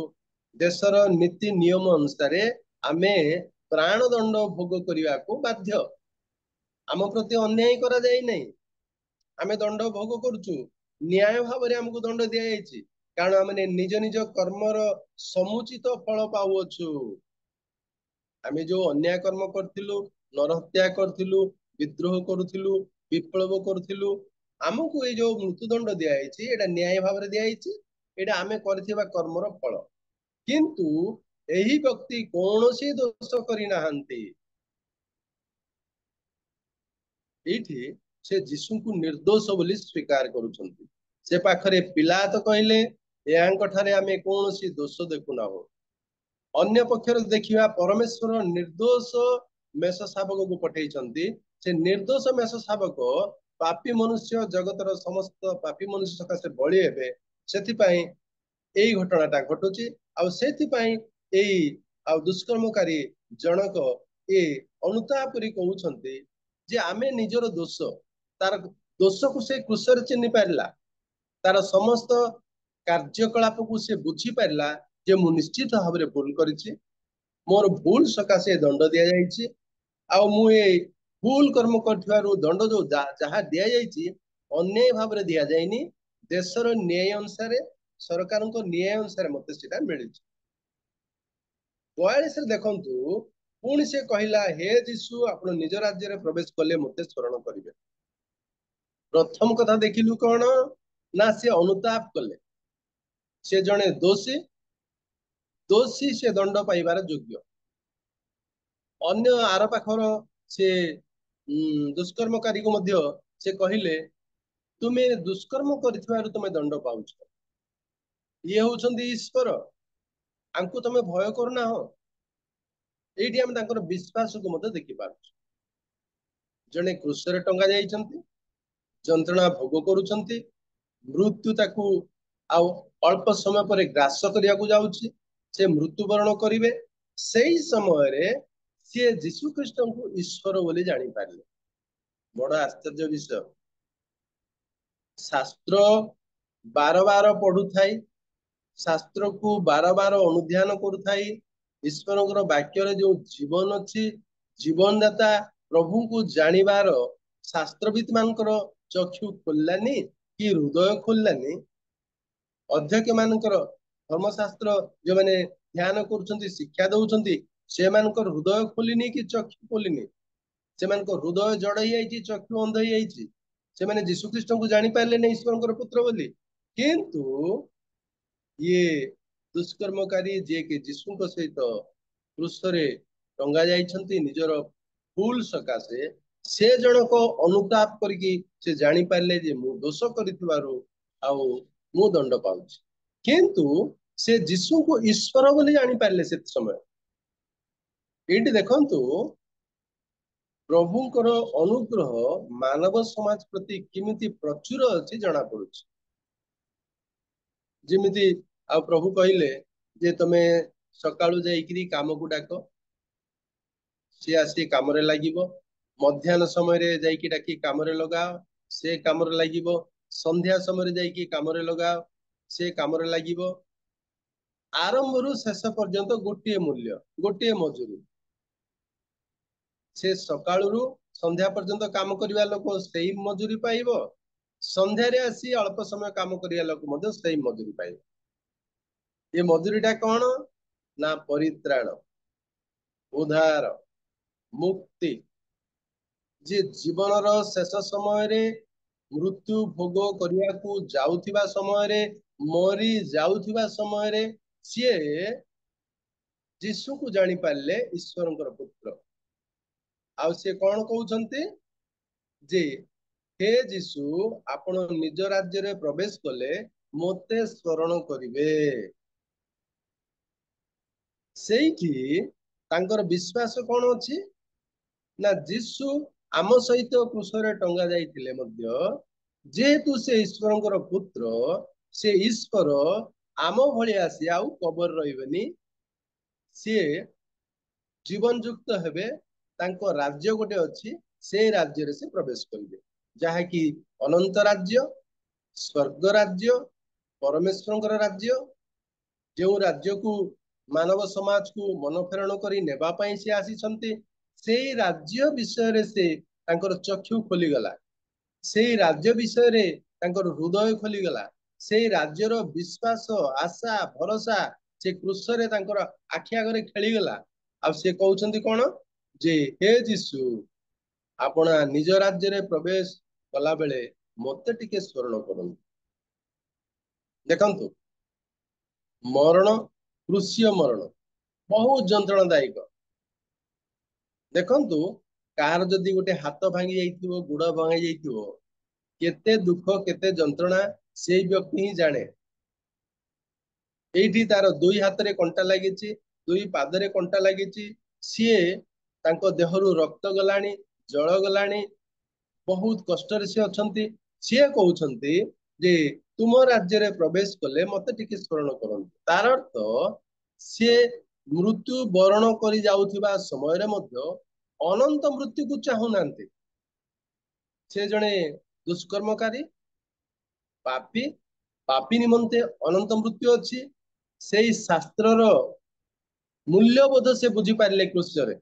ଦେଶର ନୀତି ନିୟମ ଅନୁସାରେ ଆମେ ପ୍ରାଣ ଦଣ୍ଡ ଭୋଗ କରିବାକୁ ବାଧ୍ୟ। ଆମ ପ୍ରତି ଅନ୍ୟାୟ କରାଯାଇ ନାହିଁ, ଆମେ ଦଣ୍ଡ ଭୋଗ କରୁଛୁ, ନ୍ୟାୟ ଭାବରେ ଆମକୁ ଦଣ୍ଡ ଦିଆଯାଇଛି, କାରଣ ଆମେ ନିଜ ନିଜ କର୍ମର ସମୁଚିତ ଫଳ ପାଉଅଛୁ। ଆମେ ଯୋଉ ଅନ୍ୟାୟ କର୍ମ କରିଥିଲୁ, ନରହତ୍ୟା କରିଥିଲୁ, ବିଦ୍ରୋହ କରୁଥିଲୁ, ବିପ୍ଳବ କରୁଥିଲୁ, ଆମକୁ ଏଇ ଯୋଉ ମୃତ୍ୟୁଦଣ୍ଡ ଦିଆଯାଇଛି ଏଇଟା ନ୍ୟାୟ ଭାବରେ ଦିଆଯାଇଛି, ଏଇଟା ଆମେ କରିଥିବା କର୍ମର ଫଳ। କିନ୍ତୁ ଏହି ବ୍ୟକ୍ତି କୌଣସି ଦୋଷ କରିନାହାନ୍ତି। ଏଇଠି ସେ ଯୀଶୁଙ୍କୁ ନିର୍ଦ୍ଦୋଷ ବୋଲି ସ୍ୱୀକାର କରୁଛନ୍ତି। ସେ ପାଖରେ ପିଲାତ କହିଲେ ଏହାଙ୍କ ଠାରେ ଆମେ କୌଣସି ଦୋଷ ଦେଖୁନାହୁଁ। ଅନ୍ୟ ପକ୍ଷରେ ଦେଖିବା, ପରମେଶ୍ୱର ନିର୍ଦ୍ଦୋଷ ମେଷ ଶାବକକୁ ପଠେଇଛନ୍ତି। ସେ ନିର୍ଦ୍ଦୋଷ ମେଷ ଶାବକ ପାପୀ ମନୁଷ୍ୟ, ଜଗତର ସମସ୍ତ ପାପୀ ମନୁଷ୍ୟ ସକାଶେ ବଳି ହେବେ, ସେଥିପାଇଁ ଏଇ ଘଟଣାଟା ଘଟୁଛି। ଆଉ ସେଥିପାଇଁ ଏଇ ଆଉ ଦୁଷ୍କର୍ମକାରୀ ଜଣକ ଏ ଅନୁତାପ କରି କହୁଛନ୍ତି ଯେ ଆମେ ନିଜର ଦୋଷ, ତାର ଦୋଷକୁ ସେ କ୍ରୁଶରେ ଚିହ୍ନି ପାରିଲା, ତାର ସମସ୍ତ କାର୍ଯ୍ୟକଳାପକୁ ସେ ବୁଝିପାରିଲା ଯେ ମୁଁ ନିଶ୍ଚିତ ଭାବରେ ଭୁଲ କରିଛି, ମୋର ଭୁଲ ସକାଶେ ଦଣ୍ଡ ଦିଆଯାଇଛି, ଆଉ ମୁଁ ଏଇ ଭୁଲ କର୍ମ କରିଥିବାରୁ ଦଣ୍ଡ ଯୋଉ ଯାହା ଦିଆଯାଇଛି ଅନ୍ୟାୟ ଭାବରେ ଦିଆଯାଇନି, ଦେଶର ନ୍ୟାୟ ଅନୁସାରେ, ସରକାରଙ୍କ ନ୍ୟାୟ ଅନୁସାରେ ମତେ ସେଟା ମିଳିଛି। 42 ଦେଖନ୍ତୁ, ପୁଣି ସେ କହିଲା, ହେ ଯୀଶୁ, ଆପଣ ନିଜ ରାଜ୍ୟରେ ପ୍ରବେଶ କଲେ ମତେ ସ୍ମରଣ କରିବେ। ପ୍ରଥମ କଥା ଦେଖିଲୁ କଣ ନା ସେ ଅନୁତାପ କଲେ, ସେ ଜଣେ ଦୋଷୀ, ଦୋଷୀ ସେ ଦଣ୍ଡ ପାଇବାର ଯୋଗ୍ୟ। ଅନ୍ୟ ଆର ପାଖର ସେ ଦୁଷ୍କର୍ମକାରୀକୁ ମଧ୍ୟ ସେ କହିଲେ ତୁମେ ଦୁଷ୍କର୍ମ କରିଥିବାରୁ ତୁମେ ଦଣ୍ଡ ପାଉଛ, ଇଏ ହଉଛନ୍ତି ଈଶ୍ୱର, ଆଙ୍କୁ ତମେ ଭୟ କରୁନାହ। ଏଇଠି ଆମେ ତାଙ୍କର ବିଶ୍ୱାସକୁ ମଧ୍ୟ ଦେଖିପାରୁଛୁ। ଜଣେ କ୍ରୁଶରେ ଟଙ୍ଗା ଯାଇଛନ୍ତି, ଯନ୍ତ୍ରଣା ଭୋଗ କରୁଛନ୍ତି, ମୃତ୍ୟୁ ତାକୁ ଆଉ ଅଳ୍ପ ସମୟ ପରେ ଗ୍ରାସ କରିବାକୁ ଯାଉଛି, ସେ ମୃତ୍ୟୁବରଣ କରିବେ। ସେଇ ସମୟରେ ସିଏ ଯୀଶୁ ଖ୍ରୀଷ୍ଟଙ୍କୁ ଈଶ୍ୱର ବୋଲି ଜାଣିପାରିଲେ। ବଡ ଆଶ୍ଚର୍ଯ୍ୟ ବିଷୟ। ଶାସ୍ତ୍ର ବାର ପଢୁଥାଇ, ଶାସ୍ତ୍ରକୁ ବାର ଅନୁଧ୍ୟାନ କରୁଥାଇ, ଈଶ୍ୱରଙ୍କର ବାକ୍ୟରେ ଯୋଉ ଜୀବନ ଅଛି, ଜୀବନଦାତା ପ୍ରଭୁଙ୍କୁ ଜାଣିବାର ଶାସ୍ତ୍ରବିତ୍ ମାନଙ୍କର ଚକ୍ଷୁ ଖୋଲିଲାନି କି ହୃଦୟ ଖୋଲିଲାନି। ଅଧ୍ୟକ୍ଷ ମାନଙ୍କର, ଧର୍ମଶାସ୍ତ୍ର ଯୋଉମାନେ ଧ୍ୟାନ କରୁଛନ୍ତି, ଶିକ୍ଷା ଦଉଛନ୍ତି, ସେମାନଙ୍କର ହୃଦୟ ଖୋଲିନି କି ଚକ୍ଷୁ ଖୋଲିନି, ସେମାନଙ୍କ ହୃଦୟ ଜଡ ହେଇଯାଇଛି, ଚକ୍ଷୁ ଅନ୍ଧ ହେଇଯାଇଛି, ସେମାନେ ଯୀଶୁ ଖ୍ରୀଷ୍ଟଙ୍କୁ ଜାଣିପାରିଲେନି ଈଶ୍ୱରଙ୍କର ପୁତ୍ର ବୋଲି। କିନ୍ତୁ ଇଏ ଦୁଷ୍କର୍ମକାରୀ ଯିଏକି ଯୀଶୁଙ୍କ ସହିତ କ୍ରୁଶରେ ଟଙ୍ଗା ଯାଇଛନ୍ତି ନିଜର ଭୁଲ ସକାଶେ, ସେ ଜଣକ ଅନୁତାପ କରିକି ସେ ଜାଣିପାରିଲେ ଯେ ମୁଁ ଦୋଷ କରିଥିବାରୁ ଆଉ ମୁଁ ଦଣ୍ଡ ପାଉଛି। କିନ୍ତୁ ସେ ଯୀଶୁଙ୍କୁ ଈଶ୍ୱର ବୋଲି ଜାଣିପାରିଲେ ସେ ସମୟ। ଏଇଠି ଦେଖନ୍ତୁ, ପ୍ରଭୁଙ୍କର ଅନୁଗ୍ରହ ମାନବ ସମାଜ ପ୍ରତି କେମିତି ପ୍ରଚୁର ଅଛି ଜଣା ପଡୁଛି। ଯେମିତି ଆଉ ପ୍ରଭୁ କହିଲେ ଯେ ତମେ ସକାଳୁ ଯାଇକିରି କାମକୁ ଡାକ, ସିଏ ଆସି କାମରେ ଲାଗିବ। ମଧ୍ୟାହ୍ନ ସମୟରେ ଯାଇକି ଡାକି କାମରେ ଲଗାଅ, ସେ କାମରେ ଲାଗିବ। ସନ୍ଧ୍ୟା ସମୟରେ ଯାଇକି କାମରେ ଲଗାଅ, ସେ କାମରେ ଲାଗିବ। ଆରମ୍ଭରୁ ଶେଷ ପର୍ଯ୍ୟନ୍ତ ଗୋଟିଏ ମୂଲ୍ୟ, ଗୋଟିଏ ମଜୁରୀ। ସେ ସକାଳରୁ संध्या पर्यंत काम करिया लोक सेही मजूरी पाइबो, संध्यारे आसी अल्प समय काम करिया लोक मध्य सेही मजूरी पाइबो। ये मजूरीटा कौन ना परित्राण, उद्धार, मुक्ति। जे जीवन शेष समय रे मृत्यु भोग करिया को जाउथिबा समय रे मरी जाउथिबा समय रे सिए जीशु को जानी पारले ईश्वरंकर पुत्र। आउ से कौन कहउछंती जे हे जीशु आपण निज राज्य रे प्रवेश कले मोते स्मरण करिवे। सेठी तांकर विश्वास कौन अछि ना जीशु आम सहित क्रूसरे टंगा जाइथिले मध्य जेहेतु से ईश्वरंकर पुत्र से ईश्वर आम भଳି आसी आउ कबर रहिबेनी, सी जीवन युक्त हेबे। तांको राज्य गोटे अछि, से राज्य रे से प्रवेश करिवे जहा कि अनंत राज्य, स्वर्ग राज्य, परमेश्वरंकर राज्य। जो राज्य को मानव समाज को मन फेरण करी नेबा पई से आसी से राज्य विषय रे से तांकर चक्षु खोली गला, से राज्य विषय रे तांकर हृदय खोली गला, से राज्यर विश्वास आशा भरोसा से क्रूसरे तांकर आखि आगरे खेली गला। आ से कहउछंती कोन जे हे जीशु आपण निज राज्य रे प्रवेश कला बेले मते टिके स्मरण करन। देखंतु मरण, क्रूसीय मरण बहुत जंत्रणादायक। देखंतु कार जदि गोटे हाथ भांगी जाइथिबो, गुड़ भांगी जाइथिबो, केते दुख केते जंत्रणा से व्यक्ति ही जाने। एठी तार दुई हाथ रे कंटा लागिछि, दुई पाद रे कंटा लागिछि, सिए तांको देहरु रक्त गलाणी, जळ गलाणी, बहुत कष्ट रे से अछंती। सिए कहउछंती जे तुम राज्य रे प्रवेश कले मते टिके स्मरण करन। तार अर्थ सिए मृत्यु वरण करी जाउथिबा समय रे मध्य अनंत मृत्यु को चाहू नांती। से जणे दुष्कर्मकारी पापी, पापी निमंते अनंत मृत्यु अछि। सेई शास्त्रर मूल्यबोध से बुझी पारिले क्रूसरे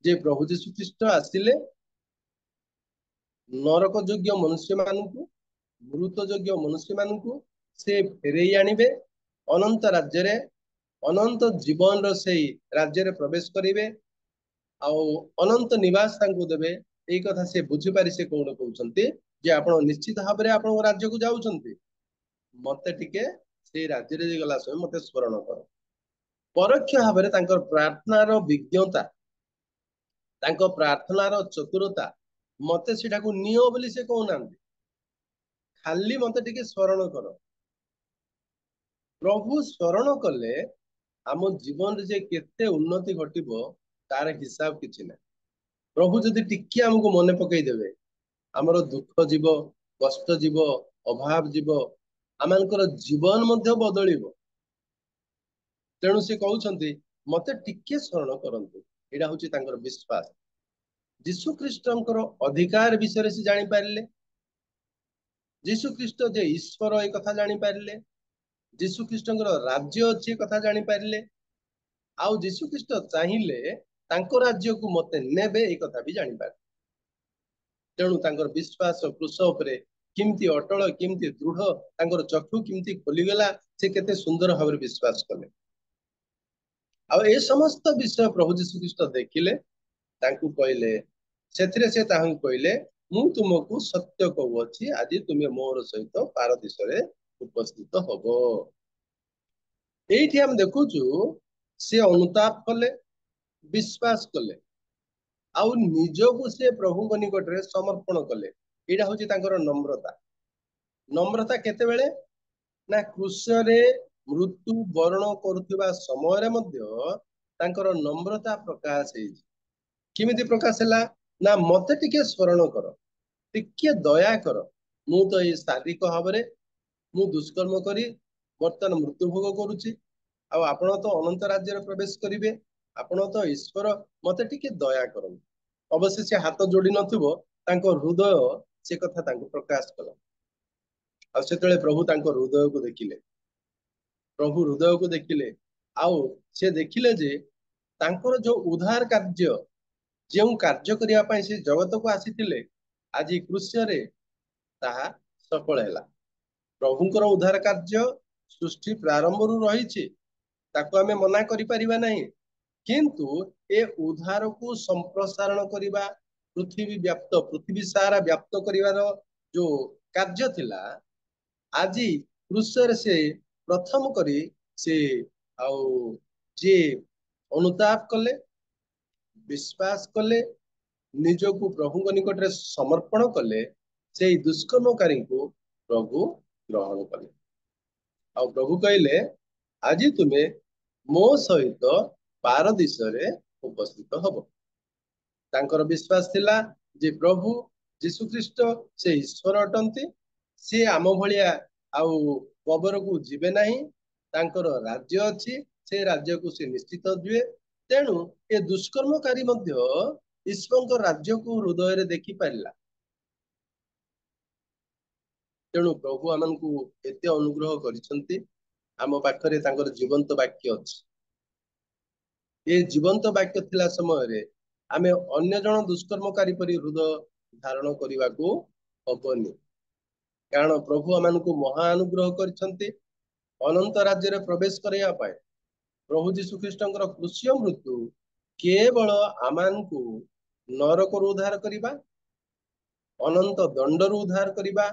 जे प्रभु जीशु ख्रीष्ट आसिले नरक योग्य मनुष्य मानू, मृत योग्य मनुष्य मानू से फेरई आनिबे, अनंत राज्य रे अनंत जीवन से राज्य रे प्रवेश करिवे, आउ अनंत निवास तांको देबे। एई कथा से बुझी पारि से कोन कहउछंती जे आपण निश्चित भाबरे आपण राज्य को जाउछंती, मते टिके से राज्य रे गला समय मते स्मरण कर। परोक्ष भाबरे तांकर प्रार्थनार विज्ञता, तांको प्रार्थनार चतुरता मते सेटा को नियो बोली से कहउनांती, खाली मते टिके स्मरण कर। प्रभु स्मरण कले आम जीवन रे जे केते उन्नति घटिबो तार हिसाब किछि ना। प्रभु जदि टिके हमको मने पकई देबे, हमर दुख जीव, कष्ट जीव, अभाव जीव, आमनकर जीवन मध्य बदलिबो। तेणु से कहउछंती मते टिके स्मरण करंतु। एडा होची तांकर विश्वास। जीशु ख्रीष्टंकर अधिकार विषय से जानि पारिले, जीशु ख्रीष्ट जे ईश्वर ए कथा जानि पारिले, जीशु ख्रीष्टंकर राज्य अछि कथा जानि पारिले, आउ जीशु ख्रीष्ट चाहिए तांको राज्य को मते नेबे ए कथा भी जानि पारे। तेणु तांकर विश्वास क्रूस उपरे किमती अटल, किमती दृढ़, तांकर चक्षु किमती खोली गला, से केते सुंदर भाବରେ विश्वास कले। आ ए समस्त विषय प्रभु जीशु ख्रीष्ट देखिले, तांकु कहले, सेथिरे से ताहु कहले मु तुमको सत्य कहउछि आज तुमे मोर सहित पारदीस रे उपस्थित हबो। एठी हम देखुछु से अनुताप कले, विश्वास कले, आउ निजको से प्रभु को निकट रे समर्पण कले। एटा होची तांकर नम्रता। नम्रता केते बेले ना क्रूसरे मृत्यु वरण करुथिबा समय रे मध्य तांकर नम्रता प्रकाश हे। किमिति प्रकाश हला ना मते टिके स्मरण कर, टिके दया कर, मु तो ए शारीरिक भाबरे मु दुष्कर्म करी वर्तमान मृत्यु भोग करूची, आ आपण तो अनंत राज्य रे प्रवेश करिवे, आपण तो ईश्वर, मते टिके दया करन। अवश्य से हाथ जोड़ी नथिबो, तांको हृदय से कथा तांको प्रकाश कला। आ सेतले प्रभु तांको हृदय को देखिले, प्रभु हृदय को देखिले, आउ से देखिले जे तांकर जो उद्धार कार्य ଯେଉଁ କାର୍ଯ୍ୟ କରିବା ପାଇଁ ସେ ଜଗତକୁ ଆସିଥିଲେ ଆଜି କୃଷ୍ୟରେ ତାହା ସଫଳ ହେଲା। ପ୍ରଭୁଙ୍କର ଉଦ୍ଧାର କାର୍ଯ୍ୟ ସୃଷ୍ଟି ପ୍ରାରମ୍ଭରୁ ରହିଛି, ତାକୁ ଆମେ ମନା କରିପାରିବା ନାହିଁ। କିନ୍ତୁ ଏ ଉଦ୍ଧାରକୁ ସମ୍ପ୍ରସାରଣ କରିବା, ପୃଥିବୀ ସାରା ବ୍ୟାପ୍ତ କରିବାର ଯୋଉ କାର୍ଯ୍ୟ ଥିଲା, ଆଜି କୃଷ୍ଣରେ ସେ ପ୍ରଥମ କରି ସେ ଆଉ ଯିଏ ଅନୁତାପ କଲେ, ବିଶ୍ୱାସ କଲେ, ନିଜକୁ ପ୍ରଭୁଙ୍କ ନିକଟରେ ସମର୍ପଣ କଲେ, ସେଇ ଦୁଷ୍କର୍ମକାରୀଙ୍କୁ ପ୍ରଭୁ ଗ୍ରହଣ କଲେ। ଆଉ ପ୍ରଭୁ କହିଲେ, ଆଜି ତୁମେ ମୋ ସହିତ ପାରଦୀସରେ ଉପସ୍ଥିତ ହବ। ତାଙ୍କର ବିଶ୍ୱାସ ଥିଲା ଯେ ପ୍ରଭୁ ଯୀଶୁଖ୍ରୀଷ୍ଟ ସେ ଈଶ୍ୱର ଅଟନ୍ତି, ସେ ଆମ ଭଳିଆ ଆଉ କବରକୁ ଯିବେ ନାହିଁ, ତାଙ୍କର ରାଜ୍ୟ ଅଛି, ସେ ରାଜ୍ୟକୁ ସେ ନିଶ୍ଚିତ ଯିବେ। ତେଣୁ ଏ ଦୁଷ୍କର୍ମକାରୀ ମଧ୍ୟ ଈଶ୍ୱରଙ୍କ ରାଜ୍ୟକୁ ହୃଦୟରେ ଦେଖିପାରିଲା। ତେଣୁ ପ୍ରଭୁ ଆମକୁ ଏତେ ଅନୁଗ୍ରହ କରିଛନ୍ତି, ଆମ ପାଖରେ ତାଙ୍କର ଜୀବନ୍ତ ବାକ୍ୟ ଅଛି। ଏ ଜୀବନ୍ତ ବାକ୍ୟ ଥିଲା ସମୟରେ ଆମେ ଅନ୍ୟ ଜଣ ଦୁଷ୍କର୍ମକାରୀ ପରି ହୃଦୟ ଧାରଣ କରିବାକୁ ହବନି। କାରଣ ପ୍ରଭୁ ଆମକୁ ମହା ଅନୁଗ୍ରହ କରିଛନ୍ତି ଅନନ୍ତ ରାଜ୍ୟରେ ପ୍ରବେଶ କରିବା ପାଇଁ। ପ୍ରଭୁ ଯୀଶୁଖ୍ରୀଷ୍ଟଙ୍କର କ୍ରୁଶୀୟ ମୃତ୍ୟୁ କେବଳ ଆମକୁ ନରକରୁ ଉଦ୍ଧାର କରିବା, ଅନନ୍ତ ଦଣ୍ଡରୁ ଉଦ୍ଧାର କରିବା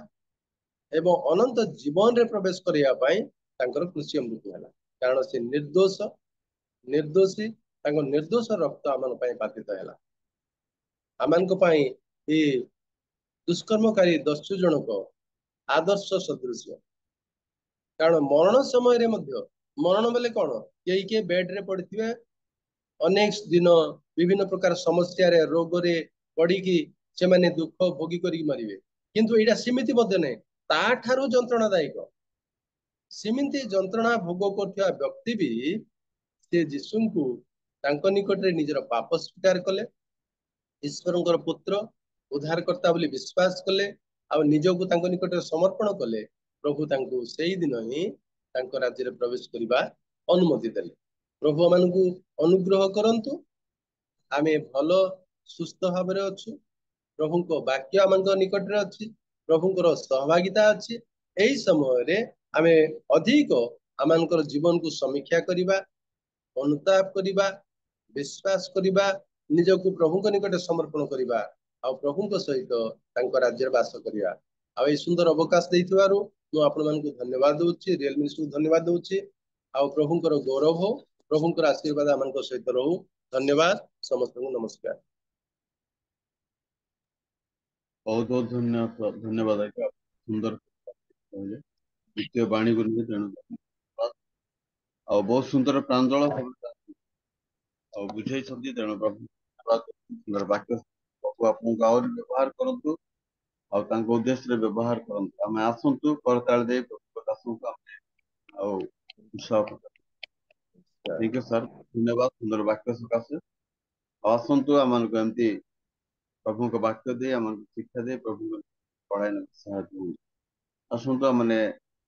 ଏବଂ ଅନନ୍ତ ଜୀବନରେ ପ୍ରବେଶ କରିବା ପାଇଁ ତାଙ୍କର କ୍ରୁଶୀୟ ମୃତ୍ୟୁ ହେଲା। କାରଣ ସେ ନିର୍ଦ୍ଦୋଷୀ, ତାଙ୍କ ନିର୍ଦ୍ଦୋଷ ରକ୍ତ ଆମ ପାଇଁ ପାତିତ ହେଲା। ଆମଙ୍କ ପାଇଁ ଏ ଦୁଷ୍କର୍ମକାରୀ 10 ଜଣଙ୍କ ଆଦର୍ଶ ସଦୃଶ୍ୟ। କାରଣ ମରଣ ସମୟରେ ମଧ୍ୟ, ମରଣ ବୋଲେ କଣ, କେହି ବେଡରେ ପଡିଥିବେ, ଅନେକ ଦିନ ବିଭିନ୍ନ ପ୍ରକାର ସମସ୍ୟାରେ ରୋଗରେ ପଡିକି ସେମାନେ ଦୁଃଖ ଭୋଗି କରିକି ମରିବେ। କିନ୍ତୁ ଏଇଟା ସେମିତି ମଧ୍ୟ ନାହିଁ, ତାଠାରୁ ଯନ୍ତ୍ରଣାଦାୟକ। ସେମିତି ଯନ୍ତ୍ରଣା ଭୋଗ କରୁଥିବା ବ୍ୟକ୍ତି ବି ସେ ଯୀଶୁଙ୍କୁ ତାଙ୍କ ନିକଟରେ ନିଜର ପାପ ସ୍ୱୀକାର କଲେ, ଈଶ୍ୱରଙ୍କର ପୁତ୍ର ଉଦ୍ଧାରକର୍ତ୍ତା ବୋଲି ବିଶ୍ୱାସ କଲେ, ଆଉ ନିଜକୁ ତାଙ୍କ ନିକଟରେ ସମର୍ପଣ କଲେ, ପ୍ରଭୁ ତାଙ୍କୁ ସେଇ ଦିନ ହିଁ ତାଙ୍କ ରାଜ୍ୟରେ ପ୍ରବେଶ କରିବା ଅନୁମତି ଦେଲେ। ପ୍ରଭୁ ଆମକୁ ଅନୁଗ୍ରହ କରନ୍ତୁ। ଆମେ ଭଲ ସୁସ୍ଥ ଭାବରେ ଅଛୁ, ପ୍ରଭୁଙ୍କ ବାକ୍ୟ ଆମଙ୍କ ନିକଟରେ ଅଛି, ପ୍ରଭୁଙ୍କର ସହଭାଗିତା ଅଛି। ଏହି ସମୟରେ ଆମେ ଅଧିକ ଆମଙ୍କର ଜୀବନକୁ ସମୀକ୍ଷା କରିବା, ଅନୁତାପ କରିବା, ବିଶ୍ୱାସ କରିବା, ନିଜକୁ ପ୍ରଭୁଙ୍କ ନିକଟରେ ସମର୍ପଣ କରିବା, ଆଉ ପ୍ରଭୁଙ୍କ ସହିତ ତାଙ୍କ ରାଜ୍ୟରେ ବାସ କରିବା। ଆଉ ଏହି ସୁନ୍ଦର ଅବକାଶ ଦେଇଥିବାରୁ ମୁଁ ଆପଣମାନଙ୍କୁ ଧନ୍ୟବାଦ ଦଉଛି, ରିଏଲ ମିନିଷ୍ଟ୍ରିକୁ ଧନ୍ୟବାଦ ଦଉଛି। ଆଉ ପ୍ରଭୁଙ୍କର ଗୌରବ ହଉ, ପ୍ରଭୁଙ୍କର ଆଶୀର୍ବାଦ ଆମଙ୍କ ସହିତ ରହୁ। ଧନ୍ୟବାଦ, ସମସ୍ତଙ୍କୁ ନମସ୍କାର। ବହୁତ ବହୁତ ଧନ୍ୟବାଦ ଆଜ୍ଞା, ସୁନ୍ଦର କହିଲେ ଦ୍ୱିତୀୟ ବାଣୀକୁ ନେଇ। ତେଣୁ ଆଉ ବହୁତ ସୁନ୍ଦର ପ୍ରାଞ୍ଜଳ ଭାବରେ ଆଉ ବୁଝେଇଛନ୍ତି। ତେଣୁ ପ୍ରଭୁ ସୁନ୍ଦର ବାକ୍ୟ ପ୍ରଭୁ ଆପଣଙ୍କୁ ଆହୁରି ବ୍ୟବହାର କରନ୍ତୁ ଆଉ ତାଙ୍କ ଉଦ୍ଦେଶ୍ୟରେ ବ୍ୟବହାର କରନ୍ତୁ। ଆମେ ଆସନ୍ତୁ କରତାଳି ଦେଇ ପ୍ରଭୁଙ୍କ ଦାସଙ୍କୁ ଆମେ ଆଉ ଉତ୍ସାହ ପ୍ରଦାନ। ଠିକ ଅଛି ସାର୍, ଧନ୍ୟବାଦ ସୁନ୍ଦର ବାକ୍ୟ ସକାଶେ। ଆଉ ଆସନ୍ତୁ ଆମମାନଙ୍କୁ ଏମିତି ପ୍ରଭୁଙ୍କ ବାକ୍ୟ ଦେଇ ଆମମାନଙ୍କୁ ଶିକ୍ଷା ଦେଇ ପ୍ରଭୁଙ୍କ ପଢାଇ ସାହାଯ୍ୟ। ଆସନ୍ତୁ ଆମେ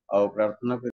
ଆଉ ପ୍ରାର୍ଥନା କରି